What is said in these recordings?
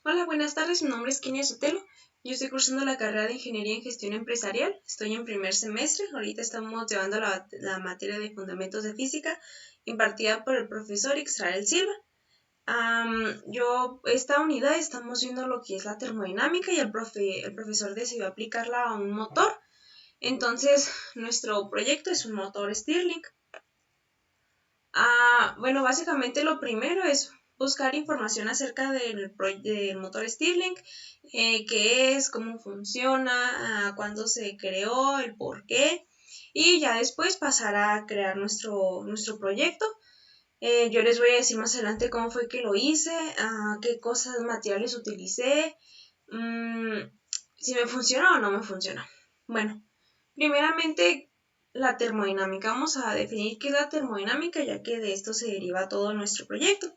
Hola, buenas tardes. Mi nombre es Kenia Sotelo. Yo estoy cursando la carrera de Ingeniería en Gestión Empresarial. Estoy en primer semestre. Ahorita estamos llevando la materia de Fundamentos de Física impartida por el profesor Israel Silva. Esta unidad estamos viendo lo que es la termodinámica y el profesor decidió aplicarla a un motor. Entonces, nuestro proyecto es un motor Stirling. Básicamente lo primero es buscar información acerca del motor Stirling, qué es, cómo funciona, cuándo se creó, el por qué, y ya después pasar a crear nuestro proyecto. Yo les voy a decir más adelante cómo fue que lo hice, qué cosas, materiales utilicé, si me funcionó o no me funcionó. Bueno, primeramente la termodinámica. Vamos a definir qué es la termodinámica, ya que de esto se deriva todo nuestro proyecto.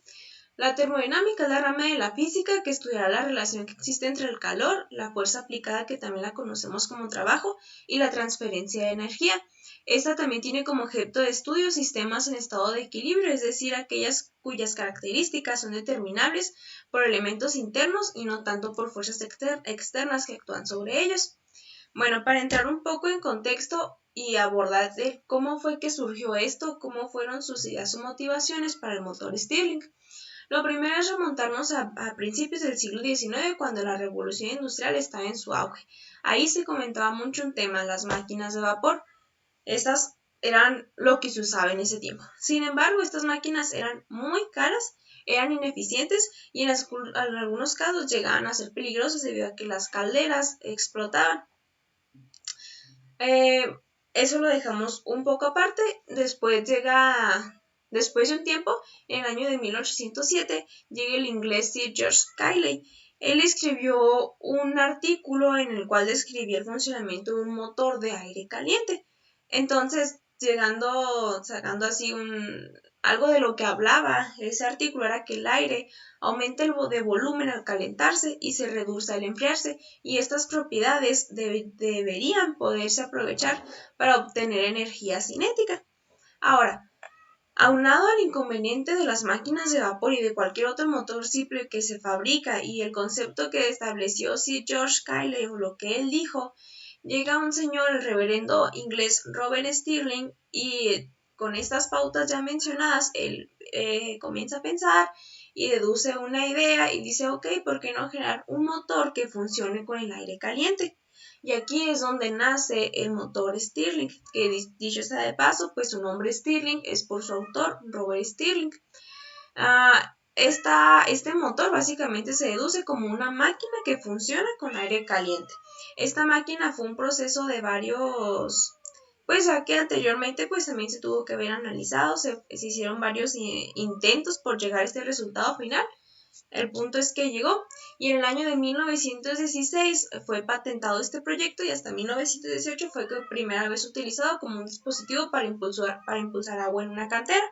La termodinámica es la rama de la física que estudiará la relación que existe entre el calor, la fuerza aplicada, que también la conocemos como trabajo, y la transferencia de energía. Esta también tiene como objeto de estudio sistemas en estado de equilibrio, es decir, aquellas cuyas características son determinables por elementos internos y no tanto por fuerzas externas que actúan sobre ellos. Bueno, para entrar un poco en contexto y abordar cómo fue que surgió esto, cómo fueron sus ideas o motivaciones para el motor Stirling. Lo primero es remontarnos a principios del siglo XIX, cuando la revolución industrial estaba en su auge. Ahí se comentaba mucho un tema, las máquinas de vapor. Estas eran lo que se usaba en ese tiempo. Sin embargo, estas máquinas eran muy caras, eran ineficientes y en algunos casos llegaban a ser peligrosas debido a que las calderas explotaban. Eso lo dejamos un poco aparte. Después de un tiempo, en el año de 1807, llega el inglés Sir George Cayley. Él escribió un artículo en el cual describía el funcionamiento de un motor de aire caliente. Entonces, sacando así algo de lo que hablaba ese artículo, era que el aire aumenta de volumen al calentarse y se reduce al enfriarse, y estas propiedades deberían poderse aprovechar para obtener energía cinética. Ahora, aunado al inconveniente de las máquinas de vapor y de cualquier otro motor simple que se fabrica y el concepto que estableció Sir George Cayley, o lo que él dijo, llega un señor, el reverendo inglés Robert Stirling, y con estas pautas ya mencionadas, él comienza a pensar y deduce una idea y dice, ok, ¿por qué no generar un motor que funcione con el aire caliente? Y aquí es donde nace el motor Stirling, que dicho sea de paso, pues su nombre Stirling es por su autor, Robert Stirling. Este motor básicamente se deduce como una máquina que funciona con aire caliente. Esta máquina fue un proceso de varios, pues ya que anteriormente pues también se tuvo que haber analizado, se hicieron varios intentos por llegar a este resultado final. El punto es que llegó, y en el año de 1916 fue patentado este proyecto, y hasta 1918 fue por primera vez utilizado como un dispositivo para impulsar agua en una cantera.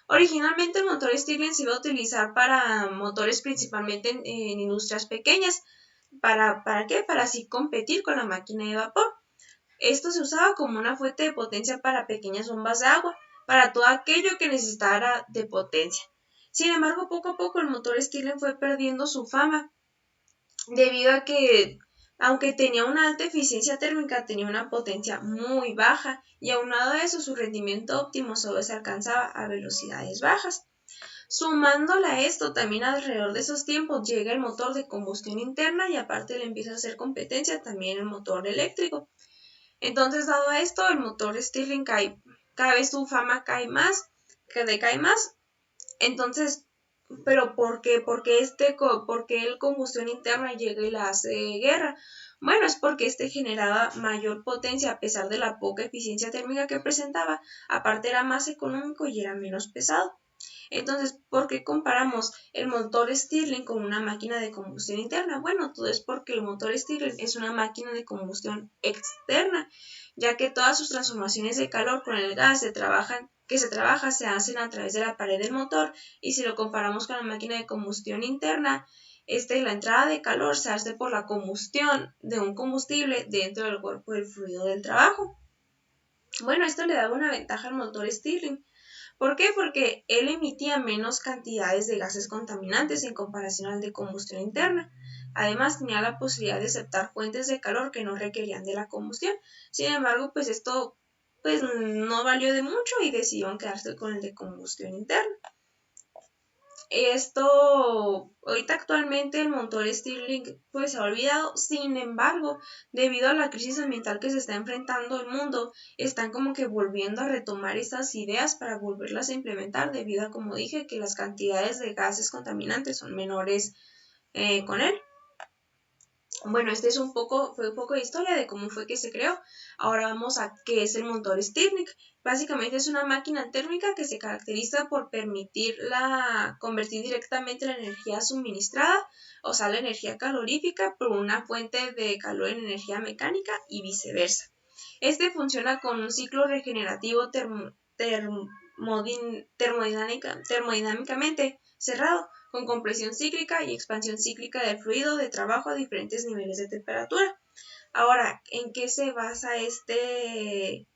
Originalmente el motor Stirling se iba a utilizar para motores principalmente en industrias pequeñas. ¿Para qué? Para así competir con la máquina de vapor. Esto se usaba como una fuente de potencia para pequeñas bombas de agua, para todo aquello que necesitara de potencia. Sin embargo, poco a poco el motor Stirling fue perdiendo su fama, debido a que, aunque tenía una alta eficiencia térmica, tenía una potencia muy baja, y aunado a eso su rendimiento óptimo solo se alcanzaba a velocidades bajas. Sumándole a esto, también alrededor de esos tiempos llega el motor de combustión interna, y aparte le empieza a hacer competencia también el motor eléctrico. Entonces, dado esto, el motor Stirling cada vez su fama decae más. Entonces, ¿pero por qué? ¿Por qué el combustión interna llega y la hace guerra? Bueno, es porque este generaba mayor potencia a pesar de la poca eficiencia térmica que presentaba. Aparte, era más económico y era menos pesado. Entonces, ¿por qué comparamos el motor Stirling con una máquina de combustión interna? Bueno, todo es porque el motor Stirling es una máquina de combustión externa, ya que todas sus transformaciones de calor con el gas se hacen a través de la pared del motor, y si lo comparamos con la máquina de combustión interna, la entrada de calor se hace por la combustión de un combustible dentro del cuerpo del fluido del trabajo. Bueno, esto le da una ventaja al motor Stirling, ¿Por qué? Porque él emitía menos cantidades de gases contaminantes en comparación al de combustión interna. Además, tenía la posibilidad de aceptar fuentes de calor que no requerían de la combustión. Sin embargo, pues esto pues no valió de mucho y decidieron quedarse con el de combustión interna. Esto, ahorita actualmente el motor Stirling pues se ha olvidado, sin embargo, debido a la crisis ambiental que se está enfrentando el mundo, están como que volviendo a retomar estas ideas para volverlas a implementar debido a, como dije, que las cantidades de gases contaminantes son menores con él. Bueno, este fue un poco de historia de cómo fue que se creó. Ahora vamos a qué es el motor Stirling. Básicamente es una máquina térmica que se caracteriza por convertir directamente la energía suministrada, o sea, la energía calorífica, por una fuente de calor en energía mecánica y viceversa. Este funciona con un ciclo regenerativo termodinámicamente cerrado, con compresión cíclica y expansión cíclica del fluido de trabajo a diferentes niveles de temperatura. Ahora, ¿en qué se basa este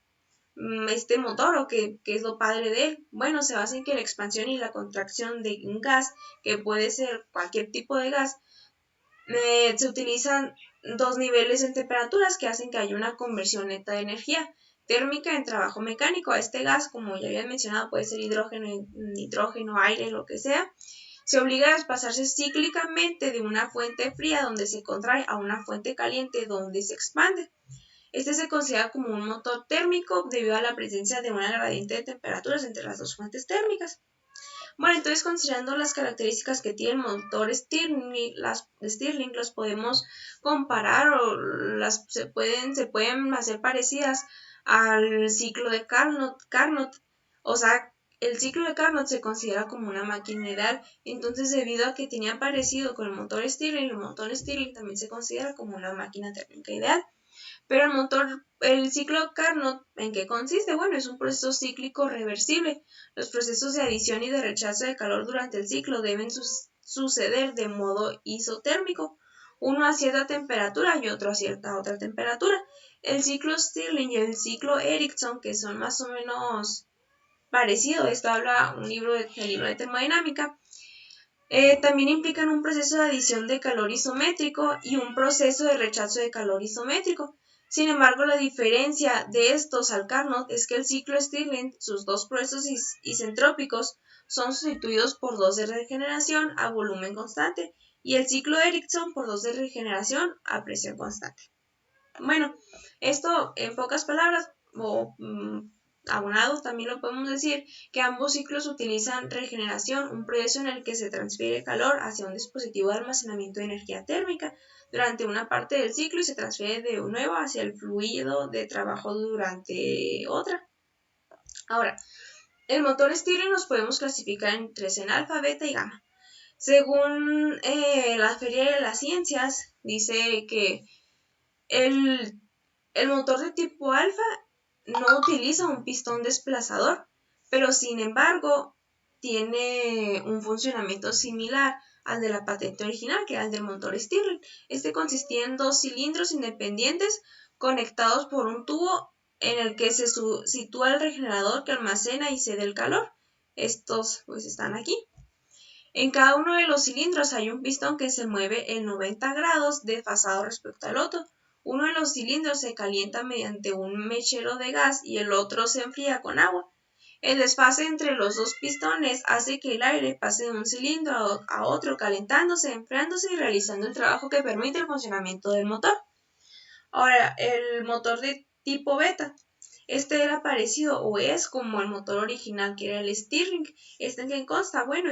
motor o qué es lo padre de él? Bueno, se basa en que la expansión y la contracción de un gas, que puede ser cualquier tipo de gas, se utilizan dos niveles en temperaturas que hacen que haya una conversión neta de energía térmica en trabajo mecánico. A este gas, como ya había mencionado, puede ser hidrógeno, nitrógeno, aire, lo que sea. Se obliga a desplazarse cíclicamente de una fuente fría donde se contrae a una fuente caliente donde se expande. Este se considera como un motor térmico debido a la presencia de una gradiente de temperaturas entre las dos fuentes térmicas. Bueno, entonces considerando las características que tiene el motor Stirling, las podemos comparar o se pueden hacer parecidas al ciclo de Carnot. O sea, el ciclo de Carnot se considera como una máquina ideal, entonces debido a que tenía parecido con el motor Stirling también se considera como una máquina térmica ideal. Pero el ciclo Carnot, ¿en qué consiste? Bueno, es un proceso cíclico reversible. Los procesos de adición y de rechazo de calor durante el ciclo deben suceder de modo isotérmico, uno a cierta temperatura y otro a cierta otra temperatura. El ciclo Stirling y el ciclo Ericsson, que son más o menos parecidos, esto habla el libro de termodinámica, también implican un proceso de adición de calor isométrico y un proceso de rechazo de calor isométrico. Sin embargo, la diferencia de estos al Carnot es que el ciclo Stirling, sus dos procesos isentrópicos, son sustituidos por dos de regeneración a volumen constante y el ciclo Ericsson por dos de regeneración a presión constante. Bueno, esto en pocas palabras, abonado también lo podemos decir, que ambos ciclos utilizan regeneración, un proceso en el que se transfiere calor hacia un dispositivo de almacenamiento de energía térmica durante una parte del ciclo y se transfiere de nuevo hacia el fluido de trabajo durante otra. Ahora, el motor Stirling los podemos clasificar en tres, en alfa, beta y gamma. Según la Feria de las Ciencias, dice que el motor de tipo alfa no utiliza un pistón desplazador, pero sin embargo tiene un funcionamiento similar al de la patente original, que era el del motor Stirling. Este consistía en dos cilindros independientes conectados por un tubo en el que se sitúa el regenerador que almacena y cede el calor. Estos pues están aquí. En cada uno de los cilindros hay un pistón que se mueve en 90 grados desfasado respecto al otro. Uno de los cilindros se calienta mediante un mechero de gas y el otro se enfría con agua. El desfase entre los dos pistones hace que el aire pase de un cilindro a otro, calentándose, enfriándose y realizando el trabajo que permite el funcionamiento del motor. Ahora, el motor de tipo beta. Este era parecido o es como el motor original que era el Stirling. ¿En qué consta? Bueno,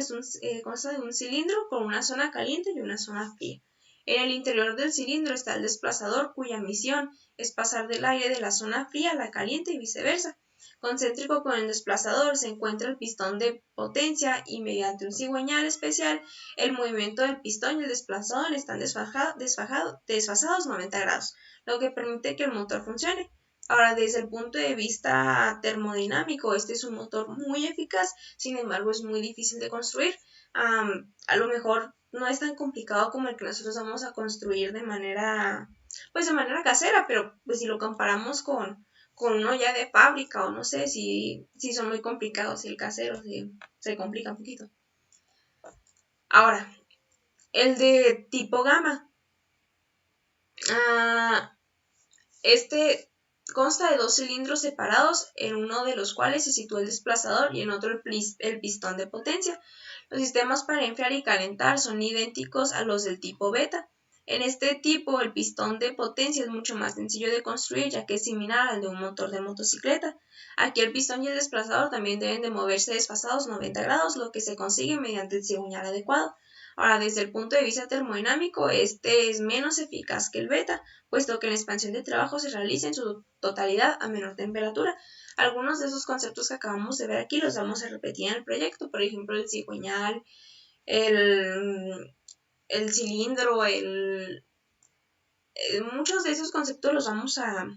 consta de un cilindro con una zona caliente y una zona fría. En el interior del cilindro está el desplazador, cuya misión es pasar del aire de la zona fría a la caliente y viceversa. Concéntrico con el desplazador se encuentra el pistón de potencia y mediante un cigüeñal especial el movimiento del pistón y el desplazador están desfasados 90 grados, lo que permite que el motor funcione. Ahora, desde el punto de vista termodinámico, este es un motor muy eficaz, sin embargo es muy difícil de construir. A lo mejor no es tan complicado como el que nosotros vamos a construir de manera casera, pero pues si lo comparamos con con uno ya de fábrica, o no sé si son muy complicados, si el casero se complica un poquito. Ahora, el de tipo gamma. Este consta de 2 cilindros separados, en uno de los cuales se sitúa el desplazador y en otro el pistón de potencia. Los sistemas para enfriar y calentar son idénticos a los del tipo beta. En este tipo, el pistón de potencia es mucho más sencillo de construir, ya que es similar al de un motor de motocicleta. Aquí el pistón y el desplazador también deben de moverse desfasados 90 grados, lo que se consigue mediante el cigüeñal adecuado. Ahora, desde el punto de vista termodinámico, este es menos eficaz que el beta, puesto que la expansión de trabajo se realiza en su totalidad a menor temperatura. Algunos de esos conceptos que acabamos de ver aquí los vamos a repetir en el proyecto, por ejemplo, el cigüeñal, el cilindro, muchos de esos conceptos los vamos a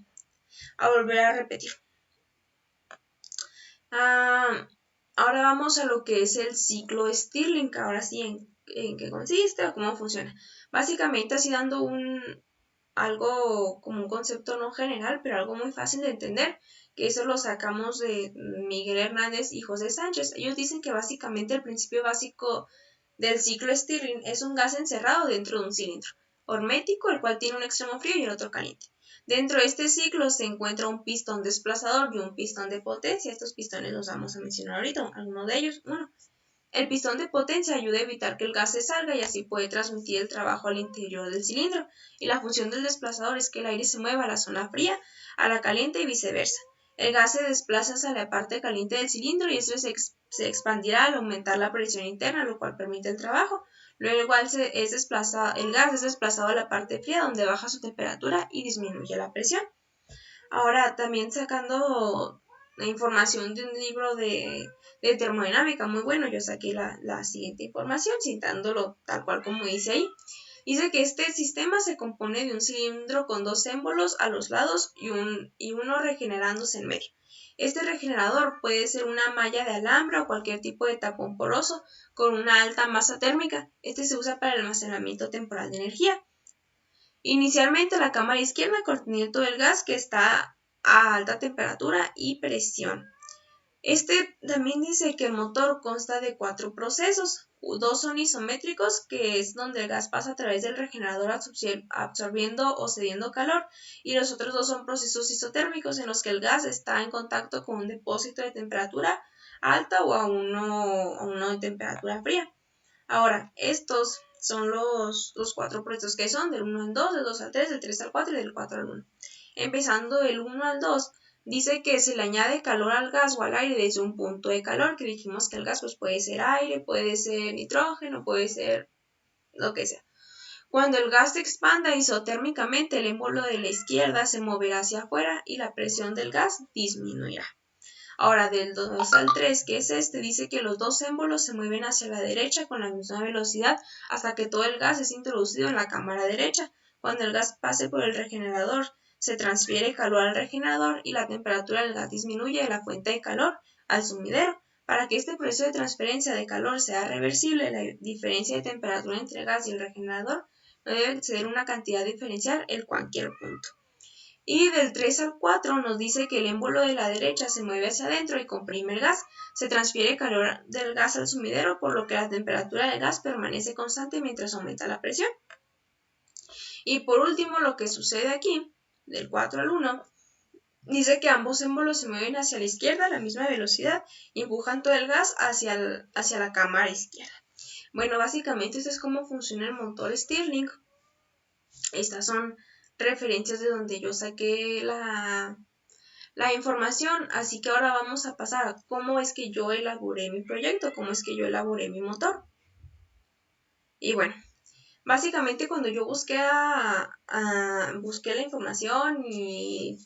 volver a repetir. Ahora vamos a lo que es el ciclo Stirling, ahora sí en qué consiste o cómo funciona. Básicamente así dando algo como un concepto no general, pero algo muy fácil de entender, que eso lo sacamos de Miguel Hernández y José Sánchez. Ellos dicen que básicamente el principio básico del ciclo Stirling es un gas encerrado dentro de un cilindro hermético, el cual tiene un extremo frío y el otro caliente. Dentro de este ciclo se encuentra un pistón desplazador y un pistón de potencia. Estos pistones los vamos a mencionar ahorita, alguno de ellos. El pistón de potencia ayuda a evitar que el gas se salga y así puede transmitir el trabajo al interior del cilindro. Y la función del desplazador es que el aire se mueva a la zona fría, a la caliente y viceversa. El gas se desplaza hacia la parte caliente del cilindro y este se expandirá al aumentar la presión interna, lo cual permite el trabajo. Luego el gas es desplazado a la parte fría, donde baja su temperatura y disminuye la presión. Ahora, también sacando la información de un libro de termodinámica muy bueno, yo saqué la siguiente información, citándolo tal cual como dice ahí. Dice que este sistema se compone de un cilindro con 2 émbolos a los lados y uno regenerándose en medio. Este regenerador puede ser una malla de alambre o cualquier tipo de tapón poroso con una alta masa térmica. Este se usa para el almacenamiento temporal de energía. Inicialmente la cámara izquierda contiene todo el gas que está a alta temperatura y presión. Este también dice que el motor consta de 4 procesos. 2 son isométricos, que es donde el gas pasa a través del regenerador absorbiendo o cediendo calor, y los otros 2 son procesos isotérmicos, en los que el gas está en contacto con un depósito de temperatura alta o a uno de temperatura fría. Ahora, estos son los 4 procesos que son del 1 al 2, del 2 al 3, del 3 al 4 y del 4 al 1. Empezando del 1 al 2, dice que se le añade calor al gas o al aire desde un punto de calor, que dijimos que el gas pues, puede ser aire, puede ser nitrógeno, puede ser lo que sea. Cuando el gas se expanda isotérmicamente, el émbolo de la izquierda se moverá hacia afuera y la presión del gas disminuirá. Ahora, del 2 al 3, que es dice que los 2 émbolos se mueven hacia la derecha con la misma velocidad hasta que todo el gas es introducido en la cámara derecha. Cuando el gas pase por el regenerador, se transfiere calor al regenerador y la temperatura del gas disminuye de la fuente de calor al sumidero. Para que este proceso de transferencia de calor sea reversible, la diferencia de temperatura entre el gas y el regenerador no debe exceder una cantidad diferencial en cualquier punto. Y del 3 al 4 nos dice que el émbolo de la derecha se mueve hacia adentro y comprime el gas. Se transfiere calor del gas al sumidero, por lo que la temperatura del gas permanece constante mientras aumenta la presión. Y por último, lo que sucede aquí, del 4 al 1, dice que ambos émbolos se mueven hacia la izquierda a la misma velocidad y empujan todo el gas hacia la cámara izquierda. Bueno, básicamente esto es cómo funciona el motor Stirling. Estas son referencias de donde yo saqué la información, así que ahora vamos a pasar a cómo es que yo elaboré mi proyecto, cómo es que yo elaboré mi motor. Y bueno, básicamente cuando yo busqué la información y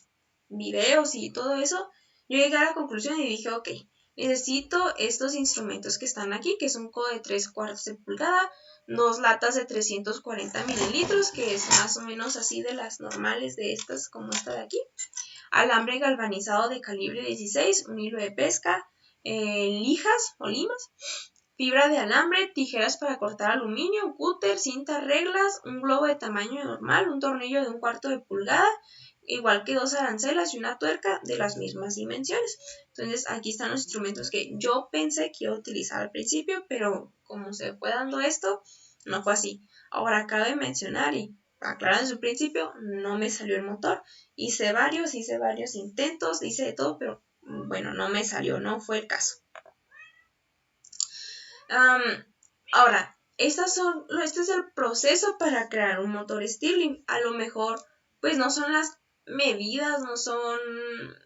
videos y todo eso, yo llegué a la conclusión y dije, ok, necesito estos instrumentos que están aquí, que es un codo de 3/4 de pulgada, 2 latas de 340 mililitros, que es más o menos así de las normales de estas, como esta de aquí, alambre galvanizado de calibre 16, un hilo de pesca, lijas o limas, fibra de alambre, tijeras para cortar aluminio, cúter, cinta, reglas, un globo de tamaño normal, un tornillo de 1/4 de pulgada, igual que 2 arancelas y una tuerca de las mismas dimensiones. Entonces aquí están los instrumentos que yo pensé que iba a utilizar al principio, pero como se fue dando esto, no fue así. Ahora cabe mencionar y aclarar desde el principio, no me salió el motor. Hice varios intentos, hice de todo, pero bueno, no me salió, no fue el caso. Ahora, este es el proceso para crear un motor Stirling. A lo mejor, pues no son las medidas, no son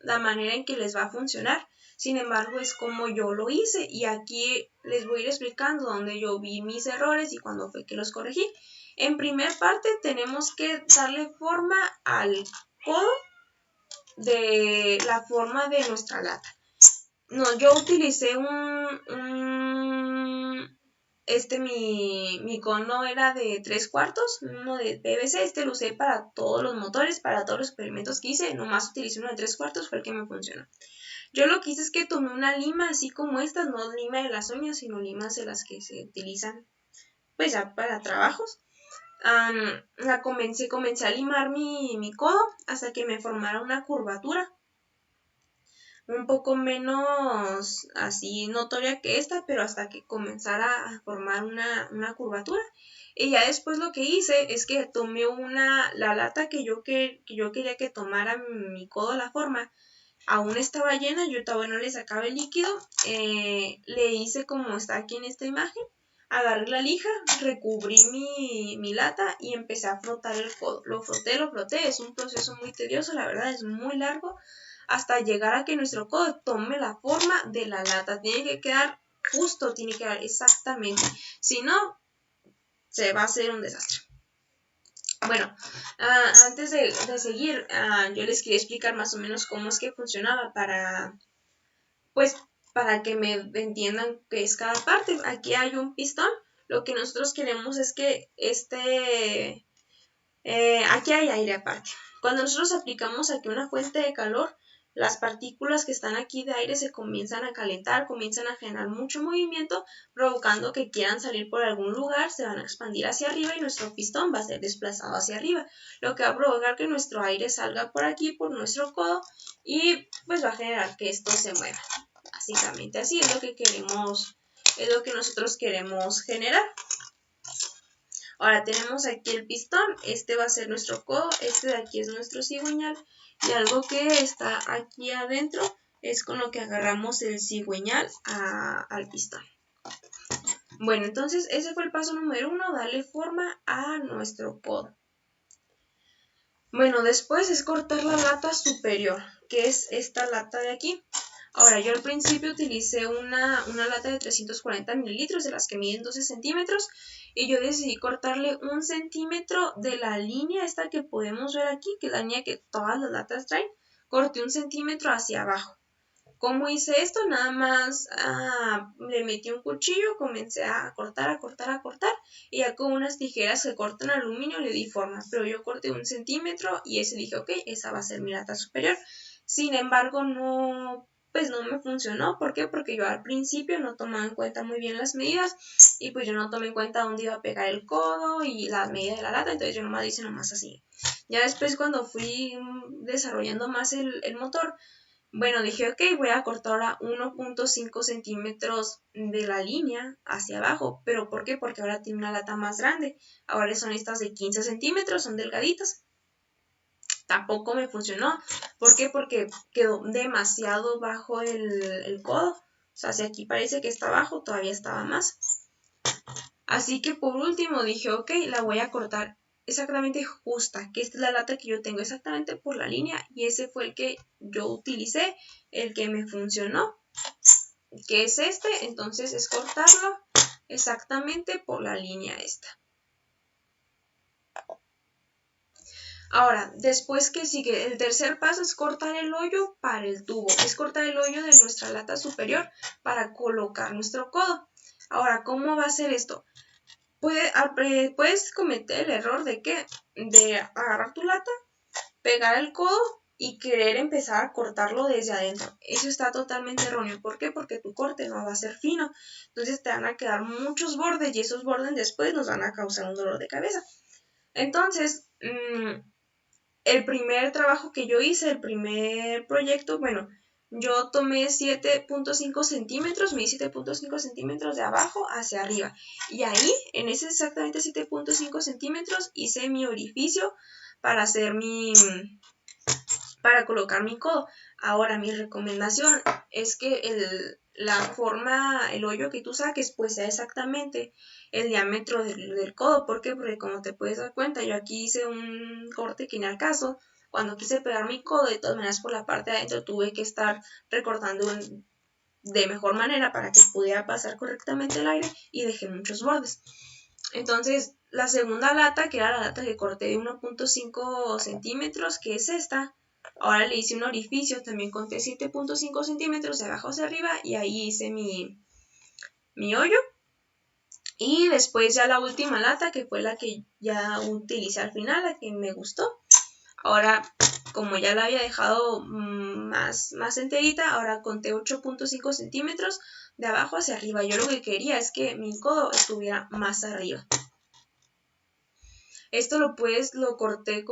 la manera en que les va a funcionar. Sin embargo, es como yo lo hice y aquí les voy a ir explicando dónde yo vi mis errores y cuándo fue que los corregí. En primer parte tenemos que darle forma al codo de la forma de nuestra lata. No, yo utilicé mi cono era de 3/4, uno de PVC, lo usé para todos los motores, para todos los experimentos que hice, nomás utilicé uno de 3/4, fue el que me funcionó. Yo lo que hice es que tomé una lima así como estas, no lima de las uñas, sino limas de las que se utilizan pues ya para trabajos. Comencé a limar mi codo hasta que me formara una curvatura un poco menos así notoria que esta, pero hasta que comenzara a formar una curvatura. Y ya después lo que hice es que tomé la lata que yo quería que tomara mi codo la forma, aún estaba llena, yo todavía no le sacaba el líquido, le hice como está aquí en esta imagen, agarré la lija, recubrí mi lata y empecé a frotar el codo. Lo froté, es un proceso muy tedioso, la verdad es muy largo, hasta llegar a que nuestro codo tome la forma de la lata. Tiene que quedar justo, tiene que quedar exactamente. Si no, se va a hacer un desastre. Bueno, antes de seguir, yo les quería explicar más o menos cómo es que funcionaba para que me entiendan qué es cada parte. Aquí hay un pistón. Lo que nosotros queremos es que aquí hay aire aparte. Cuando nosotros aplicamos aquí una fuente de calor, las partículas que están aquí de aire se comienzan a calentar, comienzan a generar mucho movimiento, provocando que quieran salir por algún lugar, se van a expandir hacia arriba y nuestro pistón va a ser desplazado hacia arriba, lo que va a provocar que nuestro aire salga por aquí, por nuestro codo, y pues va a generar que esto se mueva. Básicamente así es lo que queremos, es lo que nosotros queremos generar. Ahora tenemos aquí el pistón, este va a ser nuestro codo, este de aquí es nuestro cigüeñal y algo que está aquí adentro es con lo que agarramos el cigüeñal al pistón. Bueno, entonces ese fue el paso número 1, darle forma a nuestro codo. Bueno, después es cortar la lata superior, que es esta lata de aquí. Ahora, yo al principio utilicé una lata de 340 mililitros, de las que miden 12 centímetros, y yo decidí cortarle 1 centímetro de la línea esta que podemos ver aquí, que es la línea que todas las latas traen, corté 1 centímetro hacia abajo. ¿Cómo hice esto? Nada más le metí un cuchillo, comencé a cortar, y ya con unas tijeras que cortan aluminio le di forma, pero yo corté 1 centímetro y ese dije, ok, esa va a ser mi lata superior. Sin embargo, no me funcionó. ¿Por qué? Porque yo al principio no tomaba en cuenta muy bien las medidas y pues yo no tomé en cuenta dónde iba a pegar el codo y las medidas de la lata, entonces yo nomás hice así. Ya después cuando fui desarrollando más el motor, bueno, dije, ok, voy a cortar ahora 1.5 centímetros de la línea hacia abajo. ¿Pero por qué? Porque ahora tiene una lata más grande. Ahora son estas de 15 centímetros, son delgaditas. Tampoco me funcionó. ¿Por qué? Porque quedó demasiado bajo el codo. O sea, si aquí parece que está bajo, todavía estaba más. Así que por último dije, ok, la voy a cortar exactamente justa, que esta es la lata que yo tengo exactamente por la línea y ese fue el que yo utilicé, el que me funcionó, que es este. Entonces es cortarlo exactamente por la línea esta. Ahora, después que sigue, el tercer paso es cortar el hoyo para el tubo, es cortar el hoyo de nuestra lata superior para colocar nuestro codo. Ahora, ¿cómo va a ser esto? Puedes cometer el error de agarrar tu lata, pegar el codo y querer empezar a cortarlo desde adentro. Eso está totalmente erróneo. ¿Por qué? Porque tu corte no va a ser fino. Entonces te van a quedar muchos bordes y esos bordes después nos van a causar un dolor de cabeza. Entonces, el primer trabajo que yo hice, el primer proyecto, bueno, yo tomé 7.5 centímetros, medí 7.5 centímetros de abajo hacia arriba. Y ahí, en ese exactamente 7.5 centímetros, hice mi orificio para para colocar mi codo. Ahora, mi recomendación es que el hoyo que tú saques, pues sea exactamente el diámetro del codo. ¿Por qué? Porque como te puedes dar cuenta, yo aquí hice un corte que ni al caso. Cuando quise pegar mi codo, de todas maneras por la parte de adentro tuve que estar recortando de mejor manera para que pudiera pasar correctamente el aire y dejé muchos bordes. Entonces, la segunda lata, que era la lata que corté de 1.5 centímetros, que es esta, ahora le hice un orificio, también conté 7.5 centímetros de abajo hacia arriba y ahí hice mi hoyo. Y después ya la última lata, que fue la que ya utilicé al final, la que me gustó. Ahora, como ya la había dejado más enterita, ahora conté 8.5 centímetros de abajo hacia arriba. Yo lo que quería es que mi codo estuviera más arriba. Esto lo corté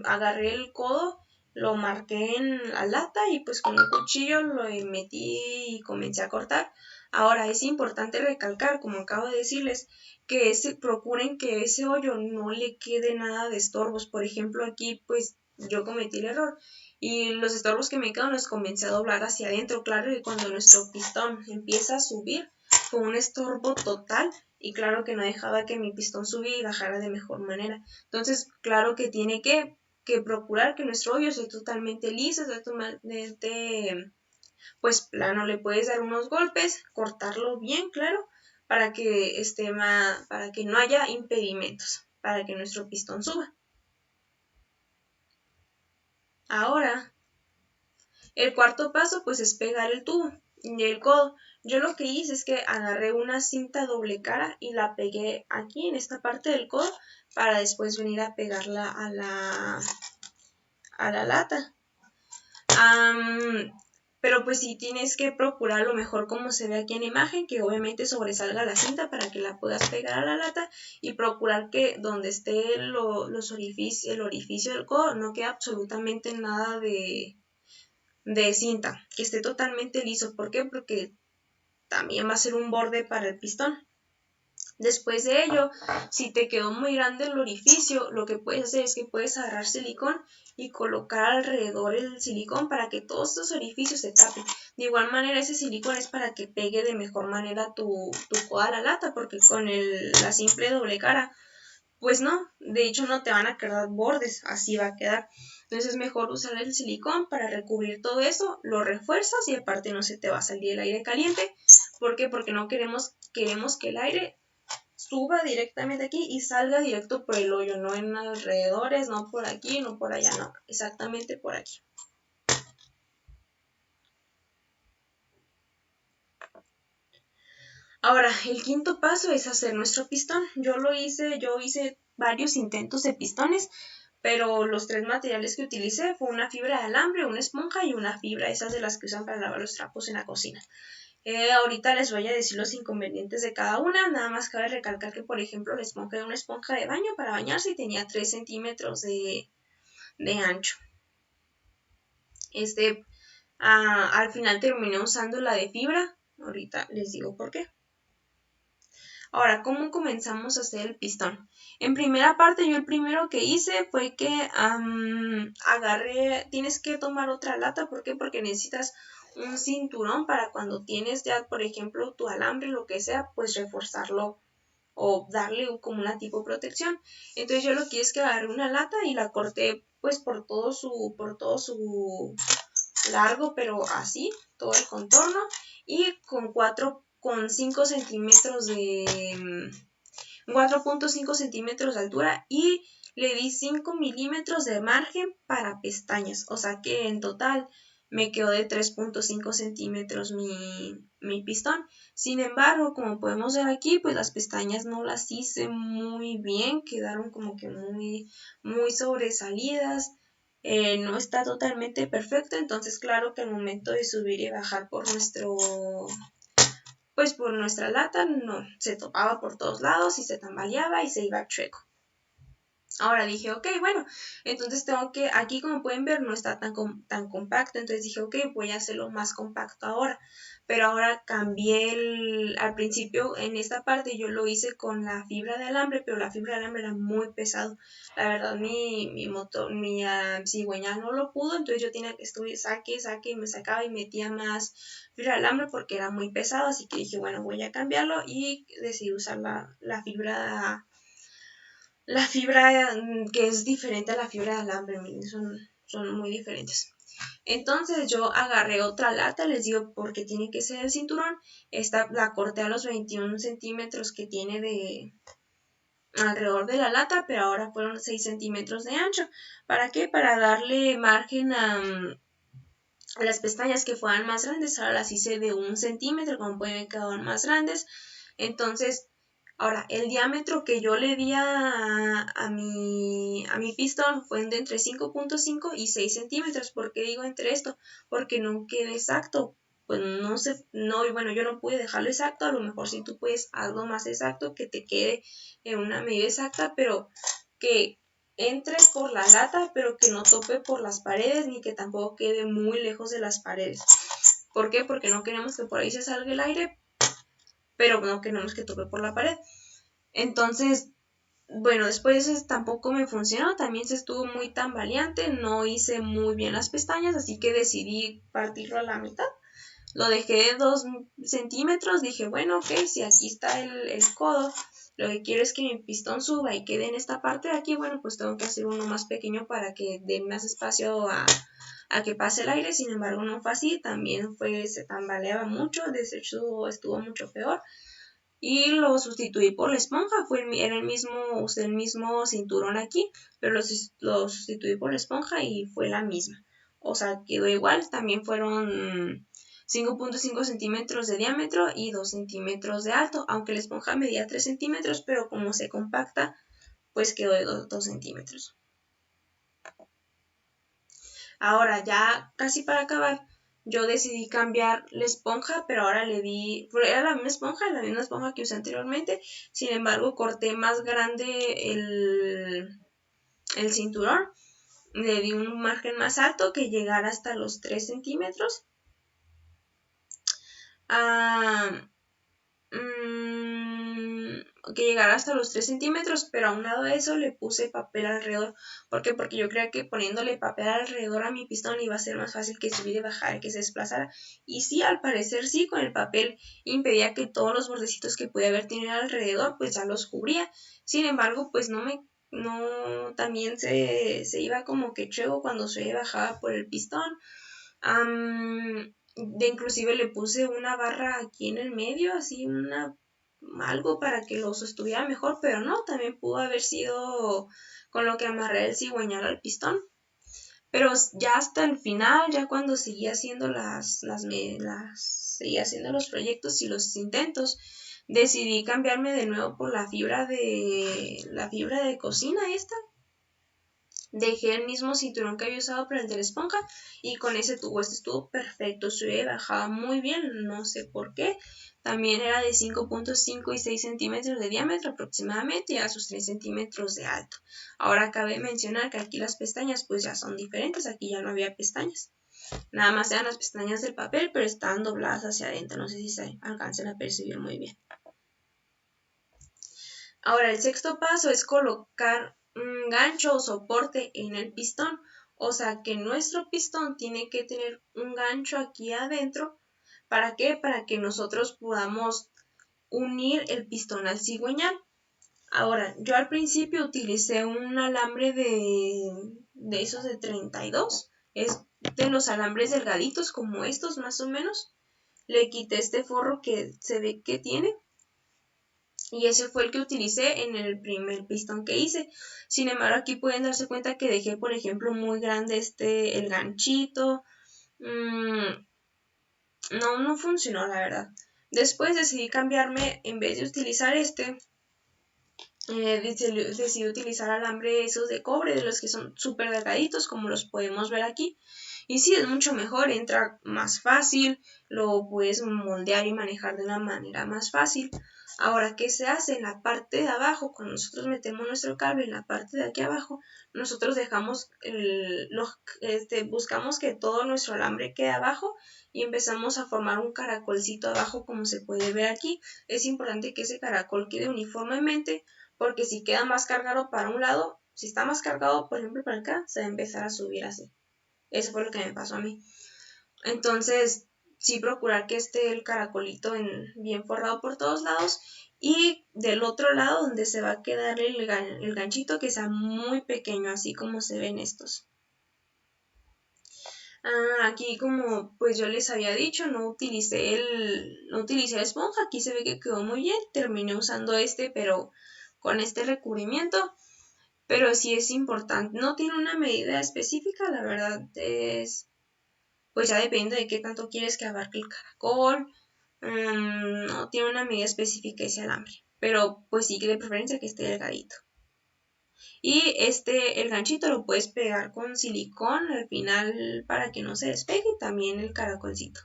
agarré el codo, lo marqué en la lata y pues con un cuchillo lo metí y comencé a cortar. Ahora es importante recalcar, como acabo de decirles, que procuren que ese hoyo no le quede nada de estorbos. Por ejemplo, aquí pues yo cometí el error y los estorbos que me quedan los comencé a doblar hacia adentro. Claro que cuando nuestro pistón empieza a subir, fue un estorbo total. Y claro que no dejaba que mi pistón subiera y bajara de mejor manera. Entonces, claro que tiene que procurar que nuestro hoyo sea totalmente liso, sea totalmente pues plano. Le puedes dar unos golpes, cortarlo bien, claro, para que para que no haya impedimentos, para que nuestro pistón suba. Ahora, el cuarto paso pues es pegar el tubo y el codo. Yo lo que hice es que agarré una cinta doble cara y la pegué aquí en esta parte del codo para después venir a pegarla a la lata. Pero pues sí tienes que procurar lo mejor como se ve aquí en la imagen, que obviamente sobresalga la cinta para que la puedas pegar a la lata y procurar que donde esté el orificio del codo no quede absolutamente nada de cinta, que esté totalmente liso. ¿Por qué? Porque también va a ser un borde para el pistón. Después de ello, si te quedó muy grande el orificio, lo que puedes hacer es que puedes agarrar silicón y colocar alrededor el silicón para que todos estos orificios se tapen. De igual manera, ese silicón es para que pegue de mejor manera tu coda a la lata, porque con la simple doble cara, pues no, de hecho no te van a quedar bordes, así va a quedar. Entonces es mejor usar el silicón para recubrir todo eso, lo refuerzas y aparte no se te va a salir el aire caliente. ¿Por qué? Porque no queremos que el aire suba directamente aquí y salga directo por el hoyo, no en alrededores, no por aquí, no por allá, no, exactamente por aquí. Ahora, el quinto paso es hacer nuestro pistón. Yo hice varios intentos de pistones, pero los tres materiales que utilicé fue una fibra de alambre, una esponja y una fibra, esas de las que usan para lavar los trapos en la cocina. Ahorita les voy a decir los inconvenientes de cada una, nada más cabe recalcar que, por ejemplo, la esponja era una esponja de baño para bañarse y tenía 3 centímetros de ancho. Al final terminé usando la de fibra, ahorita les digo por qué. Ahora, ¿cómo comenzamos a hacer el pistón? En primera parte, yo el primero que hice fue que tienes que tomar otra lata, ¿por qué? Porque necesitas un cinturón para cuando tienes ya, por ejemplo, tu alambre, lo que sea, pues reforzarlo o darle como una tipo protección. Entonces yo lo que hice es que agarré una lata y la corté pues por todo su largo, pero así, todo el contorno, y con 5 centímetros 4.5 centímetros de altura y le di 5 milímetros de margen para pestañas, o sea que en total me quedó de 3.5 centímetros mi pistón. Sin embargo, como podemos ver aquí, pues las pestañas no las hice muy bien, quedaron como que muy sobresalidas. No está totalmente perfecto, entonces claro que al momento de subir y bajar por nuestra lata no se topaba por todos lados y se tambaleaba y se iba chueco. Ahora dije, ok, bueno, entonces tengo que, aquí como pueden ver no está tan compacto, entonces dije, ok, voy a hacerlo más compacto ahora, pero ahora cambié al principio en esta parte yo lo hice con la fibra de alambre, pero la fibra de alambre era muy pesado, la verdad mi motor, mi cigüeñal no lo pudo, entonces yo tenía que saque y me sacaba y metía más fibra de alambre porque era muy pesado, así que dije, bueno, voy a cambiarlo y decidí usar la fibra que es diferente a la fibra de alambre, miren, son muy diferentes. Entonces yo agarré otra lata, les digo porque tiene que ser el cinturón. Esta la corté a los 21 centímetros que tiene de alrededor de la lata, pero ahora fueron 6 centímetros de ancho. ¿Para qué? Para darle margen a las pestañas que fueran más grandes. Ahora las hice de 1 centímetro, como pueden ver quedaron más grandes. Entonces ahora, el diámetro que yo le di a mi pistón fue de entre 5.5 y 6 centímetros. ¿Por qué digo entre esto? Porque no queda exacto. Pues no sé, no, bueno, yo no pude dejarlo exacto. A lo mejor si tú puedes algo más exacto, que te quede en una medida exacta, pero que entre por la lata, pero que no tope por las paredes, ni que tampoco quede muy lejos de las paredes. ¿Por qué? Porque no queremos que por ahí se salga el aire, pero no queremos que tope por la pared. Entonces, bueno, después tampoco me funcionó, también se estuvo muy tambaleante, no hice muy bien las pestañas, así que decidí partirlo a la mitad. Lo dejé de 2 centímetros, dije, bueno, ok, si aquí está el codo, lo que quiero es que mi pistón suba y quede en esta parte de aquí, bueno, pues tengo que hacer uno más pequeño para que dé más espacio a que pase el aire, sin embargo no fue así, también se tambaleaba mucho, de hecho estuvo mucho peor. Y lo sustituí por la esponja, era usé el mismo cinturón aquí, pero lo sustituí por la esponja y fue la misma. O sea, quedó igual, también fueron 5.5 centímetros de diámetro y 2 centímetros de alto, aunque la esponja medía 3 centímetros, pero como se compacta, pues quedó de 2 centímetros. Ahora ya casi para acabar, yo decidí cambiar la esponja, pero ahora era la misma esponja que usé anteriormente, sin embargo corté más grande el cinturón, le di un margen más alto que llegara hasta los 3 centímetros. Que llegara hasta los 3 centímetros, pero a un lado de eso le puse papel alrededor. ¿Por qué? Porque yo creía que poniéndole papel alrededor a mi pistón iba a ser más fácil que subiera y bajara, que se desplazara. Y sí, al parecer sí, con el papel impedía que todos los bordecitos que pude haber tenido alrededor, pues ya los cubría. Sin embargo, pues también se iba como que chueco cuando subía y bajaba por el pistón. Inclusive le puse una barra aquí en el medio, así algo para que lo sostuviera mejor, pero no, también pudo haber sido con lo que amarré el cigüeñal al pistón. Pero ya hasta el final, ya cuando seguía haciendo seguía haciendo los proyectos y los intentos, decidí cambiarme de nuevo por la fibra de cocina esta. Dejé el mismo cinturón que había usado para el de la esponja y con ese tubo, este estuvo perfecto, se bajaba muy bien, no sé por qué. También era de 5.5 y 6 centímetros de diámetro aproximadamente y a sus 3 centímetros de alto. Ahora cabe mencionar que aquí las pestañas pues ya son diferentes, aquí ya no había pestañas. Nada más eran las pestañas del papel, pero estaban dobladas hacia adentro, no sé si se alcancen a percibir muy bien. Ahora el sexto paso es colocar un gancho o soporte en el pistón, o sea que nuestro pistón tiene que tener un gancho aquí adentro. ¿Para qué? Para que nosotros podamos unir el pistón al cigüeñal. Ahora, yo al principio utilicé un alambre de esos de 32, es de los alambres delgaditos como estos más o menos. Le quité este forro que se ve que tiene y ese fue el que utilicé en el primer pistón que hice. Sin embargo, aquí pueden darse cuenta que dejé, por ejemplo, muy grande el ganchito. No funcionó, la verdad. Después decidí cambiarme, en vez de utilizar decidí utilizar alambre esos de cobre, de los que son súper delgaditos, como los podemos ver aquí. Y sí, es mucho mejor, entra más fácil, lo puedes moldear y manejar de una manera más fácil. Ahora, ¿qué se hace? En la parte de abajo, cuando nosotros metemos nuestro cable en la parte de aquí abajo, nosotros dejamos buscamos que todo nuestro alambre quede abajo y empezamos a formar un caracolcito abajo, como se puede ver aquí. Es importante que ese caracol quede uniformemente, porque si queda más cargado para un lado, si está más cargado, por ejemplo, para acá, se va a empezar a subir así. Eso fue lo que me pasó a mí. Entonces, sí procurar que esté el caracolito bien forrado por todos lados, y del otro lado donde se va a quedar el ganchito, que sea muy pequeño, así como se ven estos. Aquí, como pues yo les había dicho, no utilicé la esponja. Aquí se ve que quedó muy bien. Terminé usando pero con este recubrimiento. Pero sí es importante, no tiene una medida específica, la verdad pues ya depende de qué tanto quieres que abarque el caracol. No tiene una medida específica ese alambre, pero pues sí que de preferencia que esté delgadito. Y el ganchito lo puedes pegar con silicón al final para que no se despegue, también el caracolcito.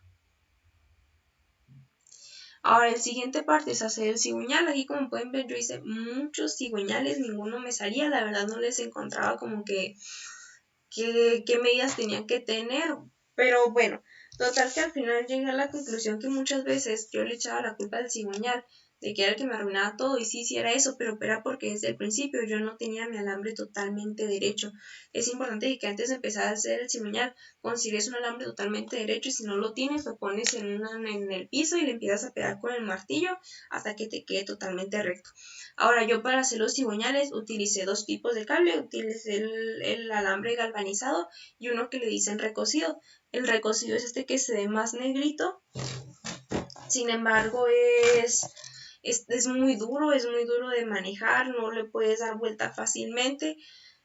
Ahora, el siguiente parte es hacer el cigüeñal. Aquí, como pueden ver, yo hice muchos cigüeñales, ninguno me salía, la verdad no les encontraba como que qué medidas tenían que tener, pero bueno, total que al final llegué a la conclusión que muchas veces yo le echaba la culpa al cigüeñal, de que era el que me arruinaba todo, y sí era eso, pero era porque desde el principio yo no tenía mi alambre totalmente derecho. Es importante que antes de empezar a hacer el cigüeñal consideres un alambre totalmente derecho, y si no lo tienes lo pones en el piso y le empiezas a pegar con el martillo hasta que te quede totalmente recto. Ahora, yo para hacer los cigüeñales utilicé dos tipos de cable. Utilicé el alambre galvanizado y uno que le dicen recocido. El recocido es este que se ve más negrito, sin embargo es muy duro de manejar, no le puedes dar vuelta fácilmente,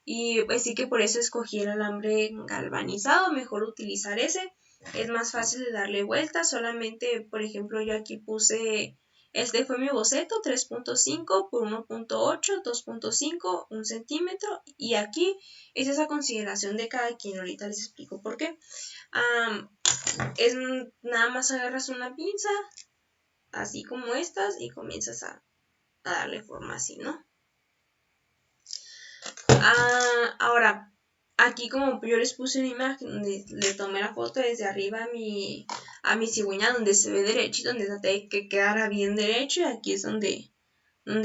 y así que por eso escogí el alambre galvanizado. Mejor utilizar ese, es más fácil de darle vuelta. Solamente, por ejemplo, yo aquí puse, este fue mi boceto, 3.5 por 1.8, 2.5, 1 centímetro, y aquí es esa consideración de cada quien. Ahorita les explico por qué. Es nada más agarras una pinza, así como estas, y comienzas a darle forma así, ¿no? Ahora, aquí como yo les puse una imagen donde le tomé la foto desde arriba a mi cigüeña, donde se ve derecho y donde traté de que quedara bien derecho, y aquí es donde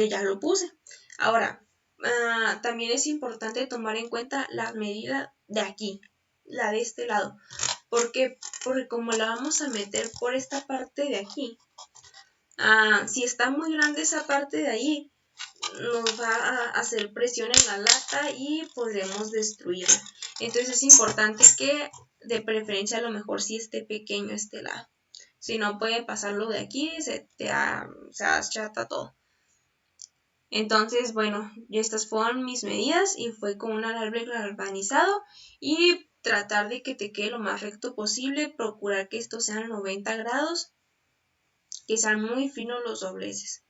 ya lo puse. Ahora, también es importante tomar en cuenta la medida de aquí, la de este lado. Porque como la vamos a meter por esta parte de aquí, si está muy grande esa parte de ahí, nos va a hacer presión en la lata y podremos destruirla. Entonces es importante que de preferencia a lo mejor si esté pequeño este lado. Si no, puede pasarlo de aquí, se achata todo. Entonces, bueno, estas fueron mis medidas y fue con un alambre galvanizado, y tratar de que te quede lo más recto posible, procurar que estos sean 90 grados, que sean muy finos los dobleces.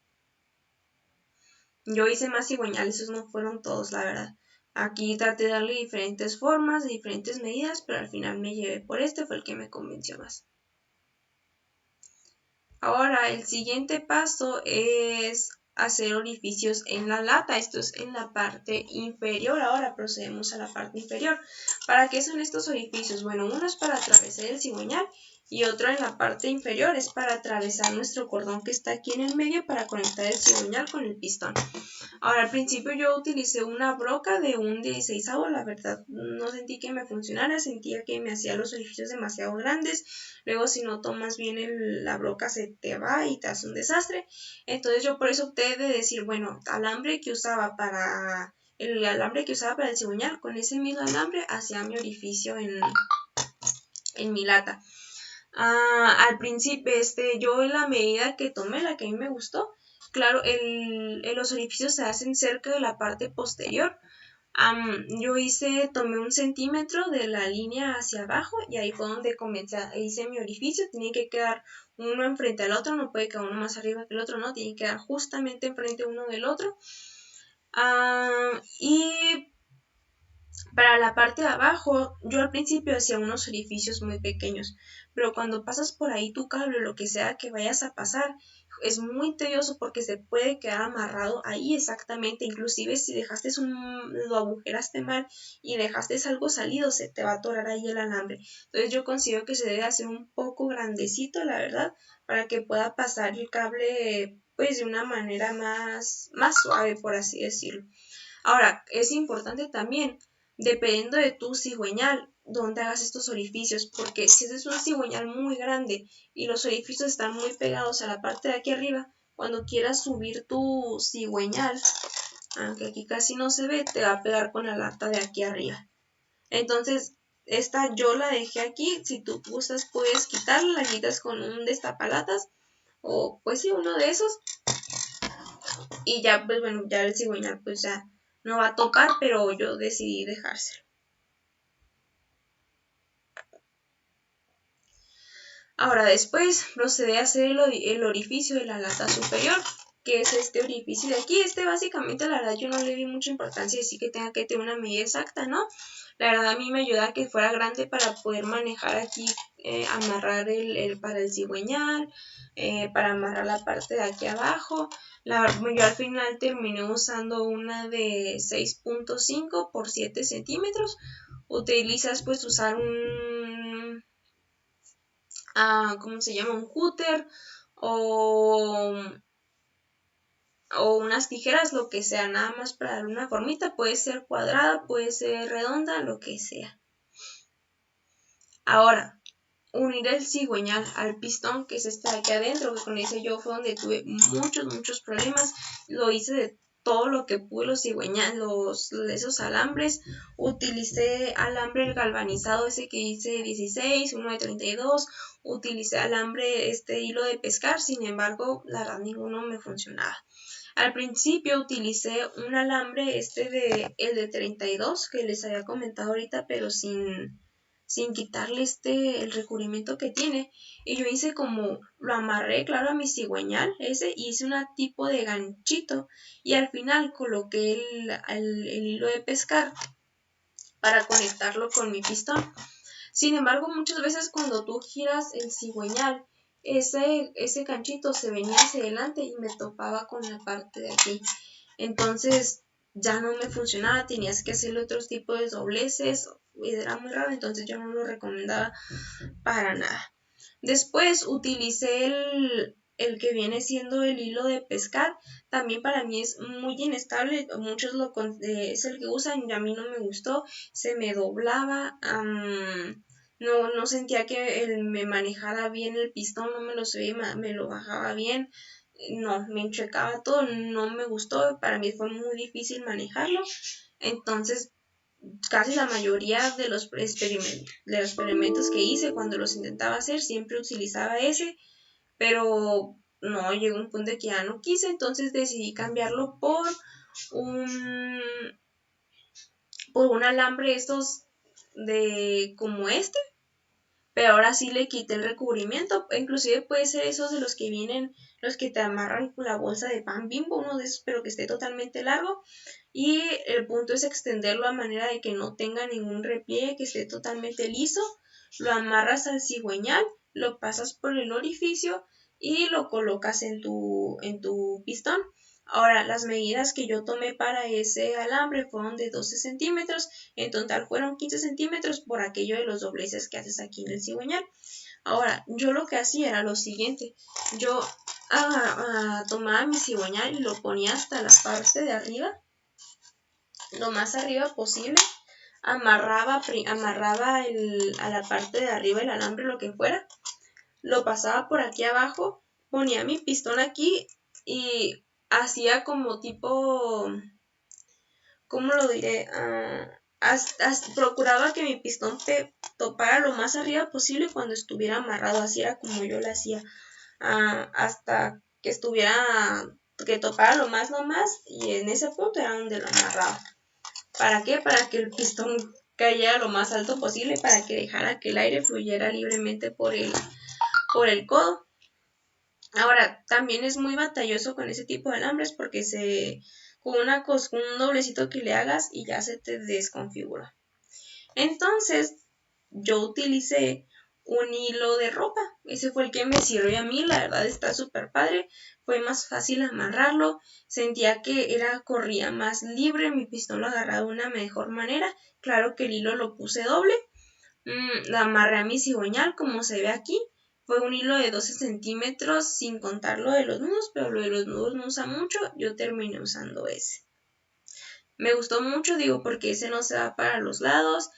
Yo hice más cigüeñales, esos no fueron todos, la verdad. Aquí traté de darle diferentes formas, de diferentes medidas, pero al final me llevé por fue el que me convenció más. Ahora, el siguiente paso es hacer orificios en la lata. Esto es en la parte inferior. Ahora procedemos a la parte inferior. ¿Para qué son estos orificios? Bueno, uno es para atravesar el cigüeñal, y otro en la parte inferior es para atravesar nuestro cordón que está aquí en el medio para conectar el cigüeñal con el pistón. Ahora, al principio yo utilicé una broca de un 16avo, la verdad no sentí que me funcionara, sentía que me hacía los orificios demasiado grandes. Luego, si no tomas bien la broca, se te va y te hace un desastre. Entonces yo por eso opté de decir, bueno, el alambre que usaba para el cigüeñal, con ese mismo alambre hacía mi orificio en mi lata. Al principio, yo la medida que tomé, la que a mí me gustó, claro, los orificios se hacen cerca de la parte posterior. Yo tomé 1 centímetro de la línea hacia abajo, y ahí fue donde hice mi orificio. Tiene que quedar uno enfrente al otro, no puede quedar uno más arriba que el otro, no, tiene que quedar justamente enfrente uno del otro. Y Para la parte de abajo, yo al principio hacía unos orificios muy pequeños, pero cuando pasas por ahí tu cable o lo que sea que vayas a pasar, es muy tedioso porque se puede quedar amarrado ahí exactamente. Inclusive si dejaste lo agujeraste mal y dejaste algo salido, se te va a atorar ahí el alambre. Entonces yo considero que se debe hacer un poco grandecito, la verdad, para que pueda pasar el cable pues de una manera más suave, por así decirlo. Ahora, es importante también, dependiendo de tu cigüeñal, donde hagas estos orificios, porque si es un cigüeñal muy grande y los orificios están muy pegados a la parte de aquí arriba, cuando quieras subir tu cigüeñal, aunque aquí casi no se ve, te va a pegar con la lata de aquí arriba. Entonces, esta yo la dejé aquí, si tú gustas puedes quitarla, la quitas con un destapalatas o pues sí, uno de esos y ya pues bueno, ya el cigüeñal pues ya no va a tocar, pero yo decidí dejárselo. Ahora después procedí a hacer el orificio de la lata superior, que es este orificio de aquí. Básicamente la verdad yo no le di mucha importancia, así que tenga que tener una medida exacta, ¿no? La verdad a mí me ayuda a que fuera grande para poder manejar aquí, amarrar para el cigüeñal, para amarrar la parte de aquí abajo. Yo al final terminé usando una de 6.5 por 7 centímetros. Utilizas pues usar ¿cómo se llama? Un cúter o unas tijeras, lo que sea, nada más para dar una formita, puede ser cuadrada, puede ser redonda, lo que sea. Ahora, unir el cigüeñal al pistón, que es este de aquí adentro, que con ese yo fue donde tuve muchos problemas. Lo hice de todo lo que pude, los cigüeñales, esos alambres. Utilicé alambre galvanizado, ese que hice 16, uno de 32. Utilicé alambre, hilo de pescar, sin embargo, la verdad ninguno me funcionaba. Al principio utilicé un alambre, el de 32, que les había comentado ahorita, pero sin quitarle el recubrimiento que tiene. Y yo hice lo amarré, claro, a mi cigüeñal y hice un tipo de ganchito. Y al final coloqué el hilo de pescar para conectarlo con mi pistón. Sin embargo, muchas veces cuando tú giras el cigüeñal, ese ganchito se venía hacia adelante y me topaba con la parte de aquí. Entonces ya no me funcionaba, tenías que hacerle otros tipos de dobleces, era muy raro, entonces yo no lo recomendaba para nada. Después utilicé el que viene siendo el hilo de pescar. También para mí es muy inestable, muchos es el que usan y a mí no me gustó, se me doblaba, no sentía que me manejara bien el pistón, no me lo subía, me lo bajaba bien, no, me enchecaba todo, no me gustó, para mí fue muy difícil manejarlo. Entonces casi la mayoría de los experimentos que hice cuando los intentaba hacer siempre utilizaba ese, pero no, llegó un punto de que ya no quise, entonces decidí cambiarlo por un alambre estos de como pero ahora sí le quité el recubrimiento. Inclusive puede ser esos de los que vienen, los que te amarran con la bolsa de pan Bimbo, uno de esos, pero que esté totalmente largo. Y el punto es extenderlo a manera de que no tenga ningún repliegue, que esté totalmente liso. Lo amarras al cigüeñal, lo pasas por el orificio y lo colocas en tu pistón. Ahora, las medidas que yo tomé para ese alambre fueron de 12 centímetros, en total fueron 15 centímetros por aquello de los dobleces que haces aquí en el cigüeñal. Ahora, yo lo que hacía era lo siguiente, yo tomaba mi cigüeñal y lo ponía hasta la parte de arriba, lo más arriba posible, amarraba a la parte de arriba el alambre, lo que fuera, lo pasaba por aquí abajo, ponía mi pistón aquí y hacía como tipo, ¿cómo lo diré? Procuraba que mi pistón topara lo más arriba posible cuando estuviera amarrado, así era como yo lo hacía, hasta que que topara lo más y en ese punto era donde lo amarraba. ¿Para qué? Para que el pistón cayera lo más alto posible, para que dejara que el aire fluyera libremente por el codo. Ahora, también es muy batalloso con ese tipo de alambres porque con un doblecito que le hagas y ya se te desconfigura. Entonces yo utilicé un hilo de ropa, ese fue el que me sirvió a mí, la verdad está súper padre, fue más fácil amarrarlo, sentía que corría más libre, mi pistón lo agarraba de una mejor manera, claro que el hilo lo puse doble, la amarré a mi cigüeñal como se ve aquí, fue un hilo de 12 centímetros sin contar lo de los nudos, pero lo de los nudos no usa mucho, yo terminé usando ese. Me gustó mucho, digo, porque ese no se va para los lados,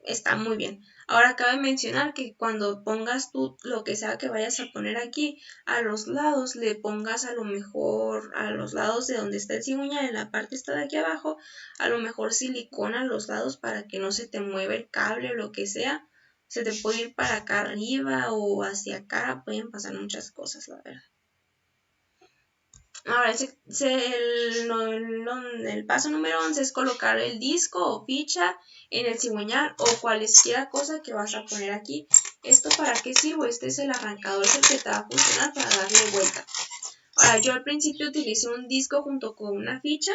está muy bien. Ahora cabe mencionar que cuando pongas tú lo que sea que vayas a poner aquí, a los lados le pongas a lo mejor a los lados de donde está el cigüeñal, en la parte esta de aquí abajo, a lo mejor silicona a los lados para que no se te mueva el cable o lo que sea. Se te puede ir para acá arriba o hacia acá, pueden pasar muchas cosas, la verdad. Ahora, el paso número 11 es colocar el disco o ficha en el cigüeñal o cualesquiera cosa que vas a poner aquí. ¿Esto para qué sirve? Este es el arrancador, es el que te va a funcionar para darle vuelta. Ahora, yo al principio utilicé un disco junto con una ficha.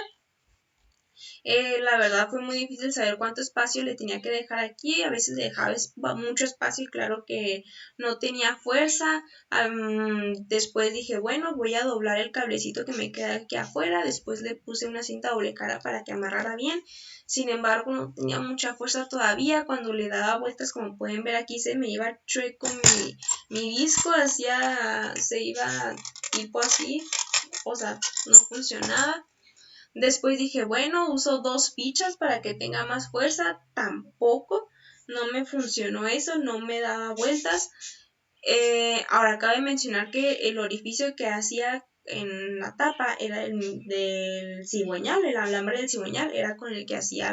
La verdad fue muy difícil saber cuánto espacio le tenía que dejar aquí, a veces le dejaba mucho espacio y claro que no tenía fuerza. Después dije, bueno, voy a doblar el cablecito que me queda aquí afuera, después le puse una cinta doble cara para que amarrara bien, sin embargo no tenía mucha fuerza todavía, cuando le daba vueltas como pueden ver aquí se me iba chueco mi disco, se iba tipo así, o sea, no funcionaba. Después dije, bueno, uso 2 fichas para que tenga más fuerza. Tampoco, no me funcionó eso, no me daba vueltas. Ahora cabe mencionar que el orificio que hacía en la tapa era el del cigüeñal, el alambre del cigüeñal, era con el que hacía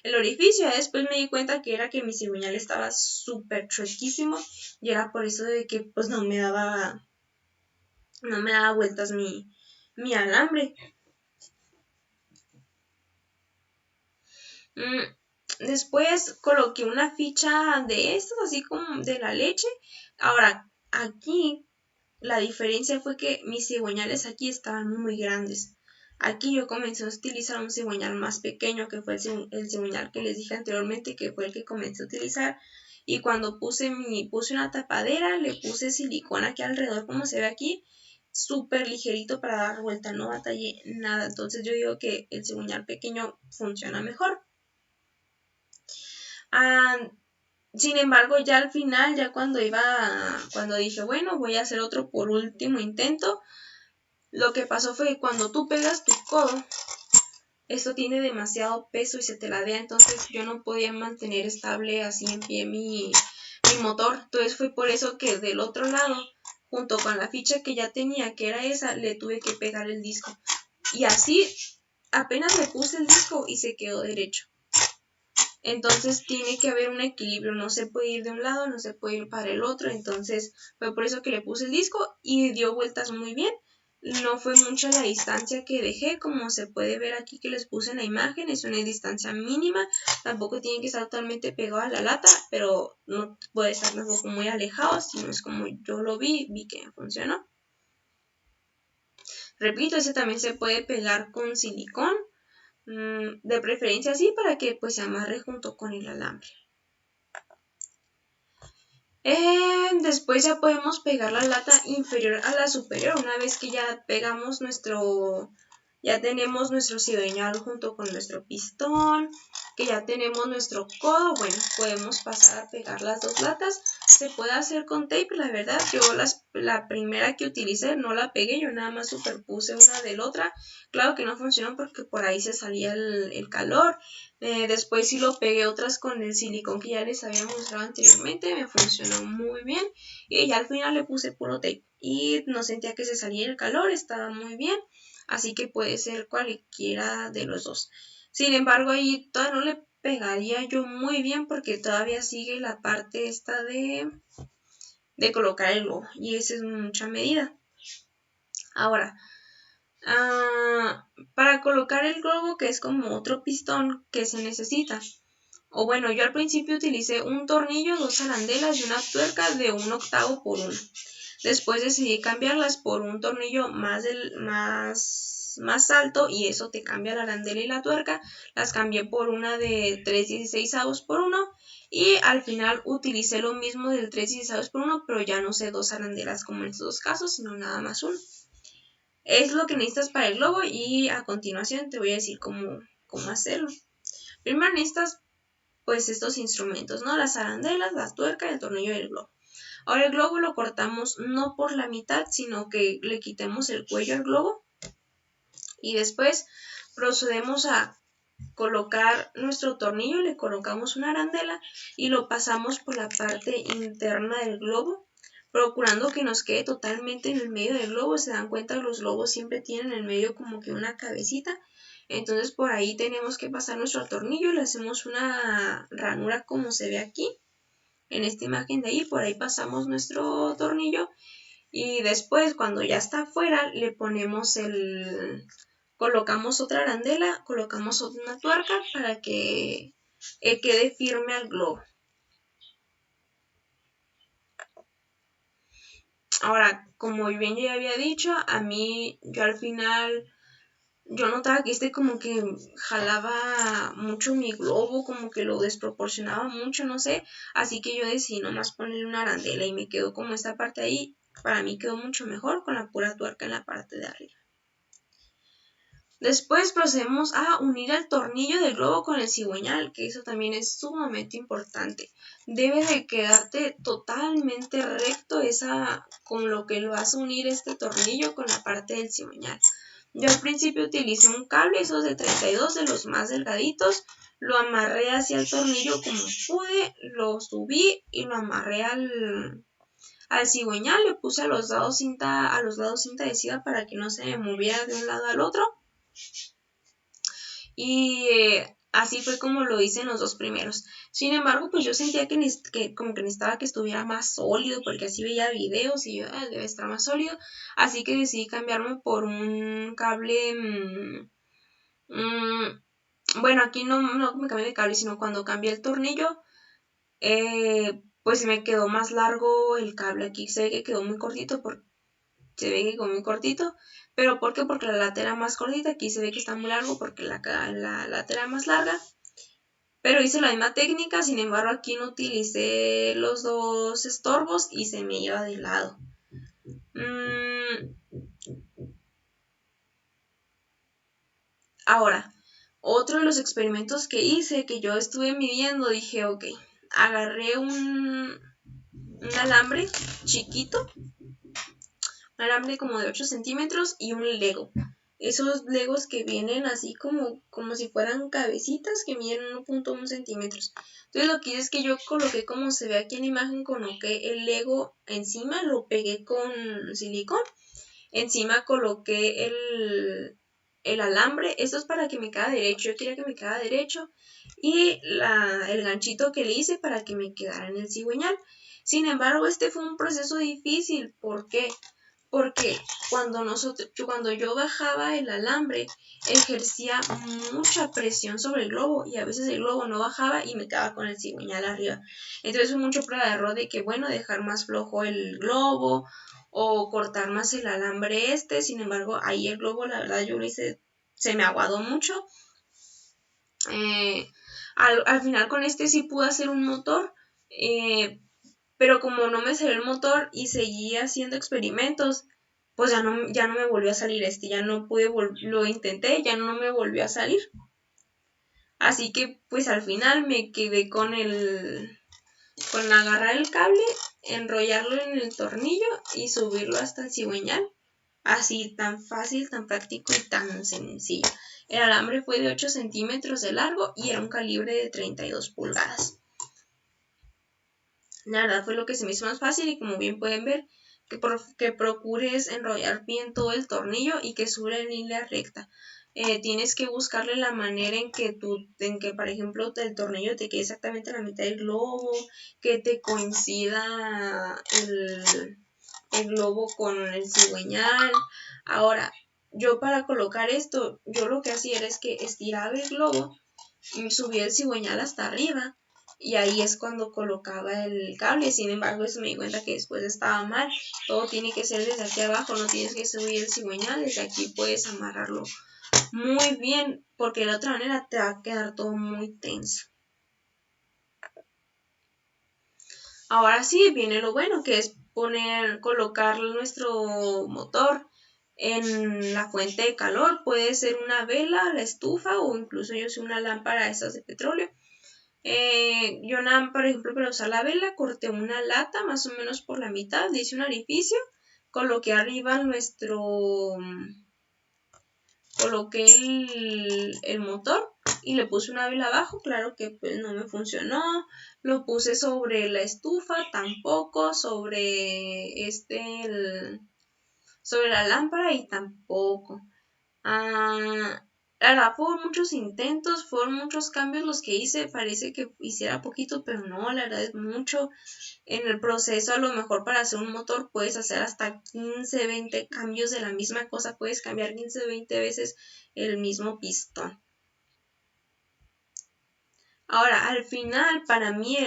el orificio. Después me di cuenta que era que mi cigüeñal estaba súper chuequísimo y era por eso de que pues no me daba vueltas mi alambre. Después coloqué una ficha de estas, así como de la leche. Ahora, aquí la diferencia fue que mis cigüeñales aquí estaban muy grandes. Aquí yo comencé a utilizar un cigüeñal más pequeño, que fue el cigüeñal que les dije anteriormente, que fue el que comencé a utilizar. Y cuando puse una tapadera, le puse silicona aquí alrededor, como se ve aquí, súper ligerito para dar vuelta, no batallé nada. Entonces yo digo que el cigüeñal pequeño funciona mejor. Sin embargo, ya al final, ya cuando dije, bueno, voy a hacer otro por último intento, lo que pasó fue que cuando tú pegas tu codo, esto tiene demasiado peso y se te ladea, entonces yo no podía mantener estable así en pie mi motor. Entonces fue por eso que del otro lado, junto con la ficha que ya tenía, que era esa, le tuve que pegar el disco. Y así apenas le puse el disco y se quedó derecho. Entonces tiene que haber un equilibrio, no se puede ir de un lado, no se puede ir para el otro, entonces fue por eso que le puse el disco y dio vueltas muy bien. No fue mucha la distancia que dejé, como se puede ver aquí que les puse en la imagen, es una distancia mínima, tampoco tiene que estar totalmente pegado a la lata, pero no puede estar tampoco muy alejado, si no es como yo lo vi que funcionó. Repito, ese también se puede pegar con silicón, de preferencia así para que pues se amarre junto con el alambre. Después ya podemos pegar la lata inferior a la superior. Una vez que ya pegamos ya tenemos nuestro cigüeñal junto con nuestro pistón, que ya tenemos nuestro codo, bueno, podemos pasar a pegar las dos latas. Se puede hacer con tape, la verdad, yo la primera que utilicé no la pegué, yo nada más superpuse una de la otra. Claro que no funcionó porque por ahí se salía el calor. Después sí lo pegué otras con el silicón que ya les había mostrado anteriormente, me funcionó muy bien y ya al final le puse puro tape y no sentía que se saliera el calor, estaba muy bien, así que puede ser cualquiera de los dos. Sin embargo, ahí todavía no le pegaría yo muy bien porque todavía sigue la parte esta de colocar el globo y esa es mucha medida. Ahora, para colocar el globo, que es como otro pistón que se necesita, o bueno, yo al principio utilicé un tornillo, 2 arandelas y una tuerca de 1/8 por 1. Después decidí cambiarlas por un tornillo más más alto y eso te cambia la arandela y la tuerca. Las cambié por una de 3/16 por 1 y al final utilicé lo mismo del 3/16 por 1, pero ya no usé 2 arandelas como en estos dos casos, sino nada más uno. Es lo que necesitas para el globo y a continuación te voy a decir cómo hacerlo. Primero necesitas pues estos instrumentos, ¿no? Las arandelas, la tuerca, el tornillo y el globo. Ahora el globo lo cortamos no por la mitad, sino que le quitemos el cuello al globo y después procedemos a colocar nuestro tornillo, le colocamos una arandela y lo pasamos por la parte interna del globo, procurando que nos quede totalmente en el medio del globo. Se dan cuenta que los globos siempre tienen en el medio como que una cabecita, entonces por ahí tenemos que pasar nuestro tornillo, le hacemos una ranura como se ve aquí en esta imagen de ahí, por ahí pasamos nuestro tornillo y después cuando ya está afuera le ponemos colocamos otra arandela, colocamos una tuerca para que quede firme al globo. Ahora, como bien ya había dicho, a mí yo al final yo notaba que como que jalaba mucho mi globo, como que lo desproporcionaba mucho, no sé, así que yo decidí nomás ponerle una arandela y me quedó como esta parte ahí, para mí quedó mucho mejor con la pura tuerca en la parte de arriba. Después procedemos a unir el tornillo del globo con el cigüeñal, que eso también es sumamente importante. Debe de quedarte totalmente recto con lo que lo vas a unir este tornillo con la parte del cigüeñal. Yo al principio utilicé un cable, esos de 32, de los más delgaditos, lo amarré hacia el tornillo como pude, lo subí y lo amarré al cigüeñal, le puse a los lados cinta adhesiva para que no se me moviera de un lado al otro. Y así fue como lo hice en los dos primeros. Sin embargo, pues yo sentía que como que necesitaba que estuviera más sólido, porque así veía videos y yo, debe estar más sólido. Así que decidí cambiarme por un cable, bueno, aquí no me cambié de cable, sino cuando cambié el tornillo, pues me quedó más largo el cable. Aquí se ve que quedó muy cortito, pero ¿por qué? Porque la lata era más cortita, aquí se ve que está muy largo porque la lata era más larga, pero hice la misma técnica, sin embargo aquí no utilicé los dos estorbos y se me iba de lado. Ahora, otro de los experimentos que hice, que yo estuve midiendo, dije, ok, agarré un alambre chiquito, un alambre como de 8 centímetros y un Lego. Esos Legos que vienen así como si fueran cabecitas que miden 1.1 centímetros. Entonces lo que hice es que yo coloqué, como se ve aquí en la imagen, coloqué el Lego encima, lo pegué con silicón. Encima coloqué el alambre. Esto es para que me quede derecho. Yo quería que me quedara derecho. Y el ganchito que le hice para que me quedara en el cigüeñal. Sin embargo, este fue un proceso difícil. ¿Por qué? Porque cuando yo bajaba el alambre, ejercía mucha presión sobre el globo y a veces el globo no bajaba y me quedaba con el cigüeñal arriba. Entonces fue mucho prueba de error de que, bueno, dejar más flojo el globo o cortar más el alambre sin embargo, ahí el globo, la verdad, yo lo hice, se me aguadó mucho. Al final con este sí pude hacer un motor, pero como no me salió el motor y seguí haciendo experimentos, pues ya no me volvió a salir ya no pude, lo intenté, ya no me volvió a salir. Así que pues al final me quedé con agarrar el cable, enrollarlo en el tornillo y subirlo hasta el cigüeñal. Así, tan fácil, tan práctico y tan sencillo. El alambre fue de 8 centímetros de largo y era un calibre de 32 pulgadas. La verdad fue lo que se me hizo más fácil y como bien pueden ver, que procures enrollar bien todo el tornillo y que suba en línea recta. Tienes que buscarle la manera en que, por ejemplo, el tornillo te quede exactamente a la mitad del globo, que te coincida el globo con el cigüeñal. Ahora, yo para colocar esto, yo lo que hacía era que estiraba el globo y subía el cigüeñal hasta arriba y ahí es cuando colocaba el cable. Sin embargo, eso me di cuenta que después estaba mal. Todo tiene que ser desde aquí abajo, no tienes que subir el cigüeñal, desde aquí puedes amarrarlo muy bien, porque de la otra manera te va a quedar todo muy tenso. Ahora sí viene lo bueno, que es colocar nuestro motor en la fuente de calor. Puede ser una vela, la estufa, o incluso yo usé una lámpara de esas de petróleo. Yo, por ejemplo, para usar la vela, corté una lata más o menos por la mitad, le hice un orificio, coloqué arriba coloqué el motor y le puse una vela abajo. Claro que pues no me funcionó. Lo puse sobre la estufa, tampoco, sobre sobre la lámpara, y tampoco. La verdad, fueron muchos intentos, fueron muchos cambios los que hice. Parece que hiciera poquito, pero no, la verdad es mucho. En el proceso, a lo mejor para hacer un motor puedes hacer hasta 15, 20 cambios de la misma cosa. Puedes cambiar 15, 20 veces el mismo pistón. Ahora, al final, para mí,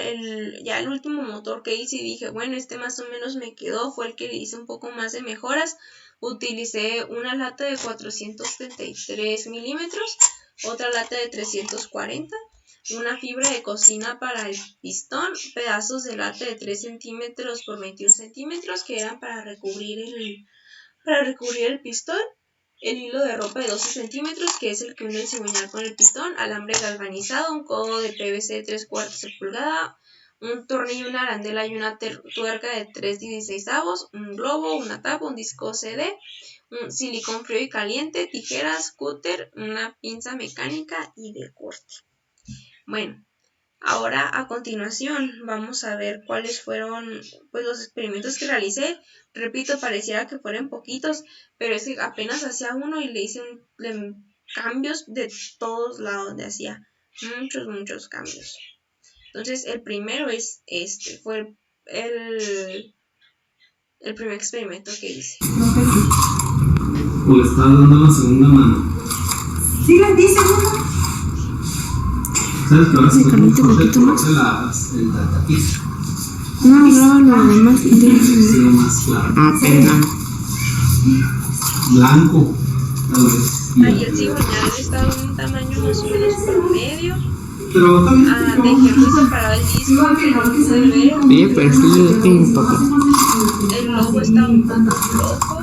ya el último motor que hice, y dije, bueno, este más o menos me quedó, fue el que le hice un poco más de mejoras. Utilicé una lata de 433 milímetros, otra lata de 340, una fibra de cocina para el pistón, pedazos de lata de 3 centímetros por 21 centímetros que eran para recubrir el pistón, el hilo de ropa de 12 centímetros, que es el que une el cigüeñal con el pistón, alambre galvanizado, un codo de PVC de 3/4 de pulgada, un tornillo, una arandela y una tuerca de 3/16, un globo, una tapa, un disco CD, un silicón frío y caliente, tijeras, cúter, una pinza mecánica y de corte. Bueno, ahora a continuación vamos a ver cuáles fueron pues los experimentos que realicé. Repito, pareciera que fueran poquitos, pero es que apenas hacía uno y le hice cambios de todos lados, le hacía muchos cambios. Entonces el primero es fue el primer experimento que hice. O le estás dando la segunda mano. Sí, le di segunda. ¿Sabes que ahora sí Caliente un poquito más? el tapiz? No, lo demás. Sí, más claro. Perdón. Blanco. Ahí el cigüeñal estaba en un tamaño más o menos promedio. Pero también. Dejé muy separado el disco, que no pude ver. Oye, pero sí le tengo papá. El logo está un poco flojo.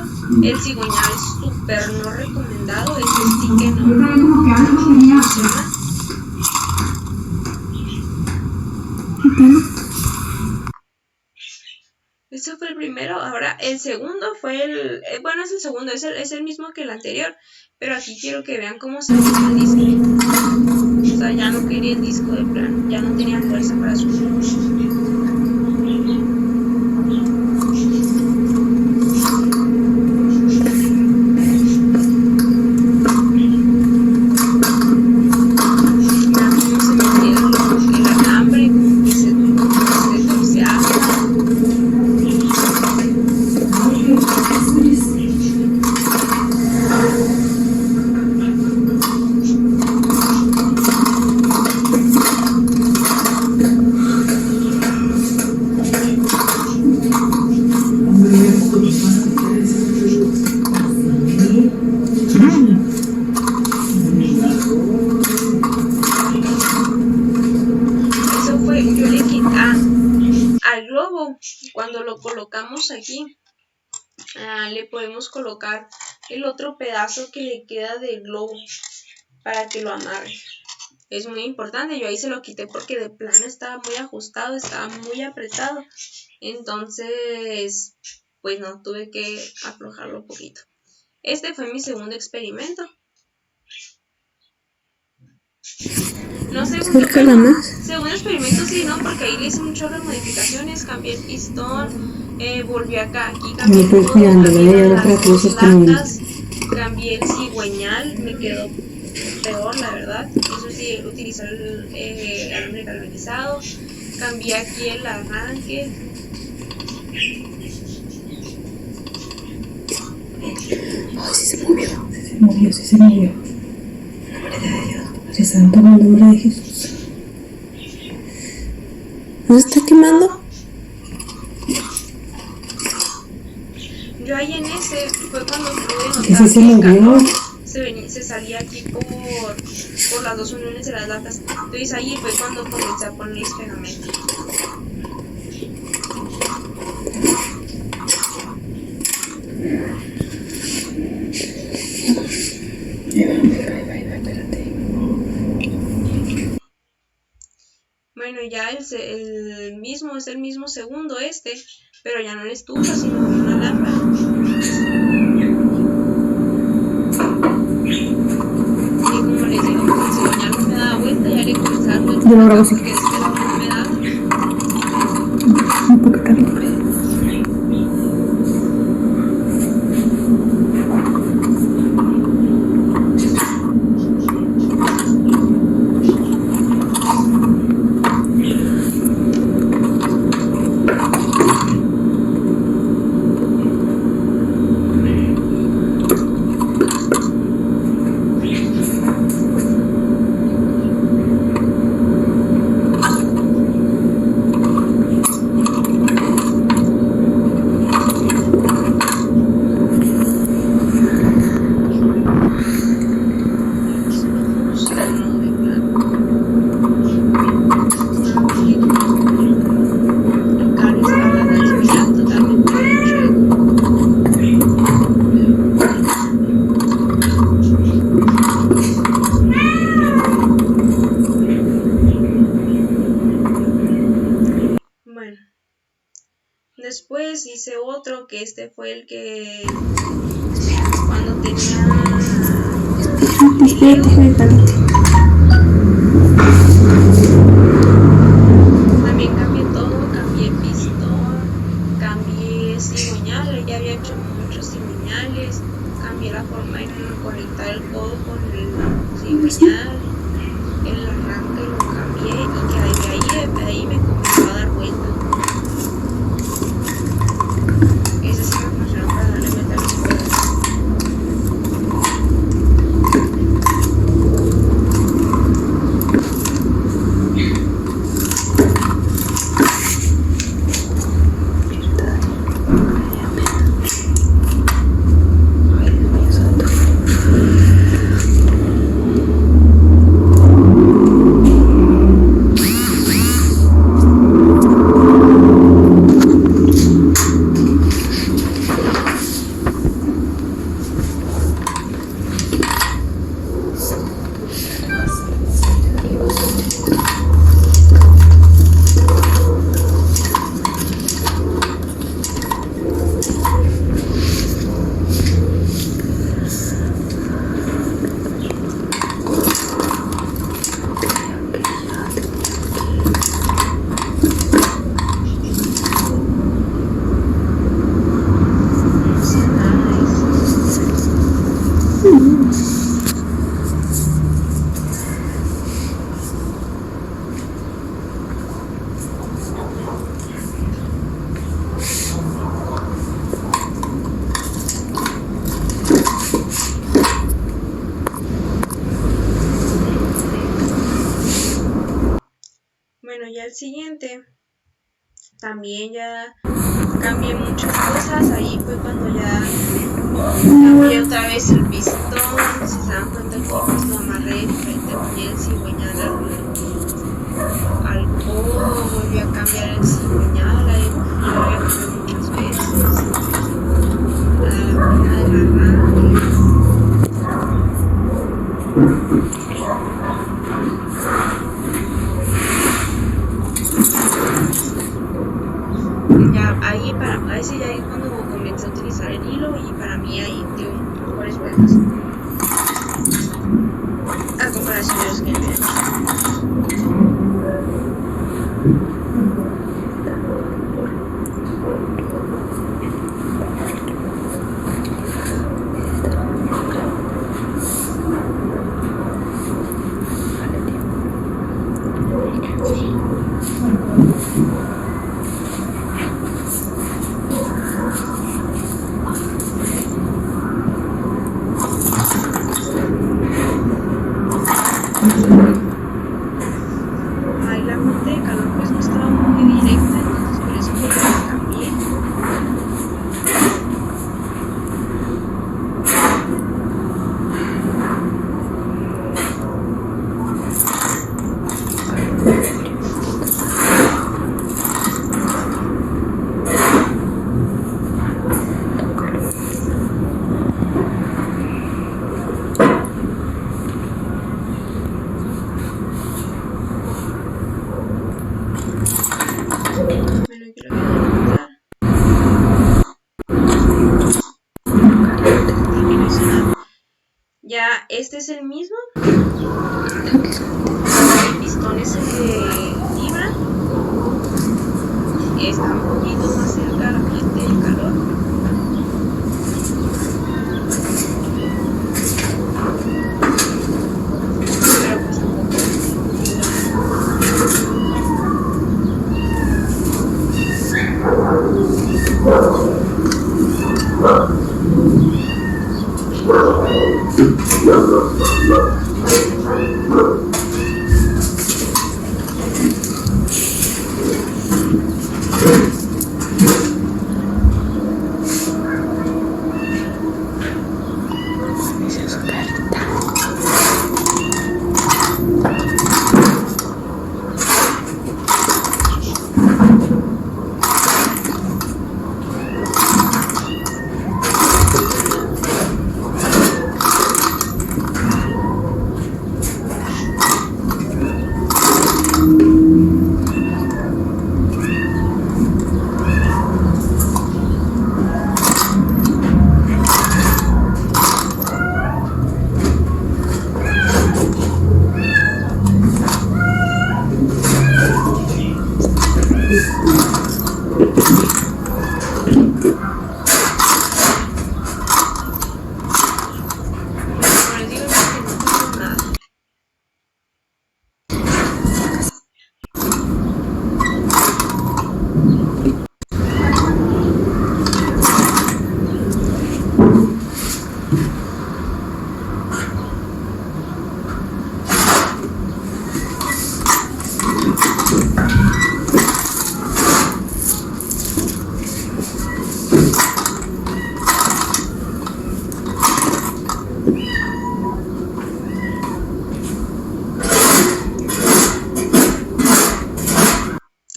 El cigüeñal es súper no recomendado. Este sí que no funciona. Este fue el primero. Ahora el segundo fue bueno, es el segundo, es el mismo que el anterior, pero aquí quiero que vean cómo se ve el disco. O sea, ya no quería el disco de plano, ya no tenía fuerza para subir. Cuando lo colocamos aquí, le podemos colocar el otro pedazo que le queda del globo para que lo amarre. Es muy importante. Yo ahí se lo quité porque de plano estaba muy ajustado, estaba muy apretado. Entonces, pues no, tuve que aflojarlo un poquito. Este fue mi segundo experimento. No, segundo experimento sí, ¿no? Porque ahí le hice un chorro de modificaciones, cambié el pistón, volví acá, aquí cambié todo, cambié las latas, cambié el cigüeñal, me quedó peor, la verdad. Eso sí, utilizar el alambre galvanizado, cambié aquí el arranque. Oh, sí se movió. Nombre de Dios, Padre Santo, en el nombre de Jesús. ¿No se está quemando? Yo ahí en ese fue cuando pude notar Ese se que el movió. calor se salía aquí por las dos uniones de las latas. Entonces ahí fue cuando comencé a ponerles pegamento. Bueno, ya es el mismo segundo pero ya no en estufa, sino en una lámpara. Y como les digo, pues el cigüeñal no me daba vuelta, ya le comencé a dar vuelta Yo no acá grabo así. porque este lado no me daba. Un poco calor. Bueno, después hice otro que fue el que cuando tenía el hilo, también cambié todo, cambié pistón, cambié cigüeñal, ya había hecho muchos cigüeñales, cambié la forma en conectar el codo con el cigüeñal, el arranque lo cambié y que de ahí me comenzó a dar vuelta. Ese sí me funcionó para darle vuelta a los codos. Bueno, ya el siguiente, también ya cambié muchas cosas, ahí fue cuando ya cambié otra vez el pistón, si se dan cuenta aquí pues lo amarré diferente, ponía el cigüeñal al codo, volví a cambiar el cigüeñal, ahí lo había cambiado muchas veces, a la pina del arranque. Ya ahí para ese ya es cuando comencé a utilizar el hilo y para mí ahí dio mejores vueltas a comparación de los que me este es el mismo. El pistón es el de libra. Está un poquito más cerca del calor.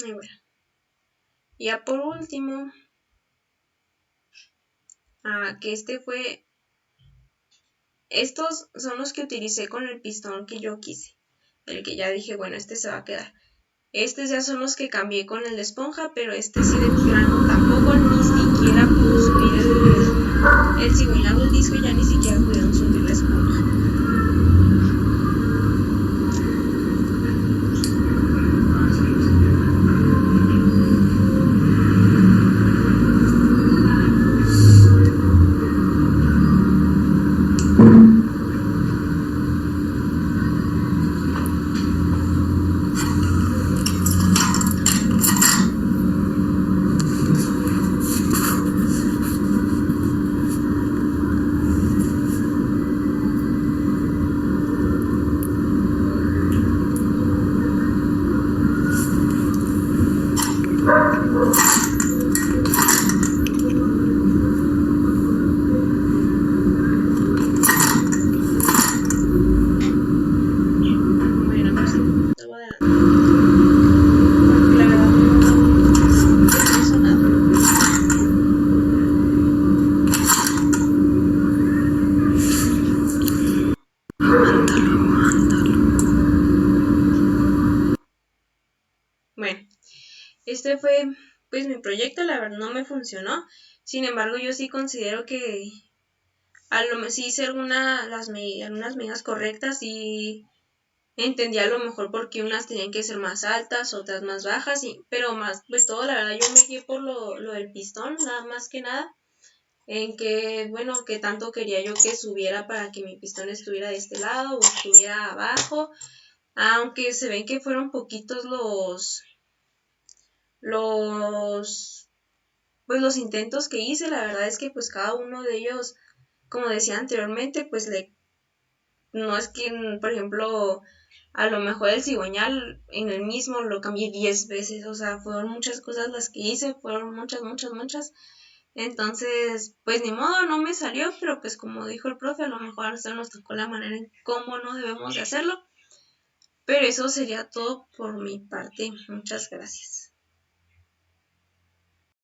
Pero pues ya por último, que estos son los que utilicé con el pistón que yo quise, el que ya dije, bueno, este se va a quedar. Estos ya son los que cambié con el de esponja, pero este sí de plano tampoco ni siquiera pudo subir el cigüeñal del disco y ya ni siquiera pudieron subir la esponja. Bueno, este fue pues mi proyecto, la verdad no me funcionó. Sin embargo, yo sí considero que sí hice algunas medidas correctas y entendí a lo mejor por qué unas tenían que ser más altas, otras más bajas, pero más, pues todo, la verdad yo me guié por lo del pistón, nada más que nada, en que, bueno, que tanto quería yo que subiera para que mi pistón estuviera de este lado o estuviera abajo, aunque se ven que fueron poquitos pues los intentos que hice. La verdad es que pues cada uno de ellos, como decía anteriormente, pues no es que, por ejemplo, a lo mejor el cigüeñal en el mismo lo cambié 10 veces, o sea, fueron muchas cosas las que hice, fueron muchas. Entonces, pues ni modo, no me salió, pero pues como dijo el profe, a lo mejor a nosotros nos tocó la manera en cómo no debemos de hacerlo. Pero eso sería todo por mi parte. Muchas gracias.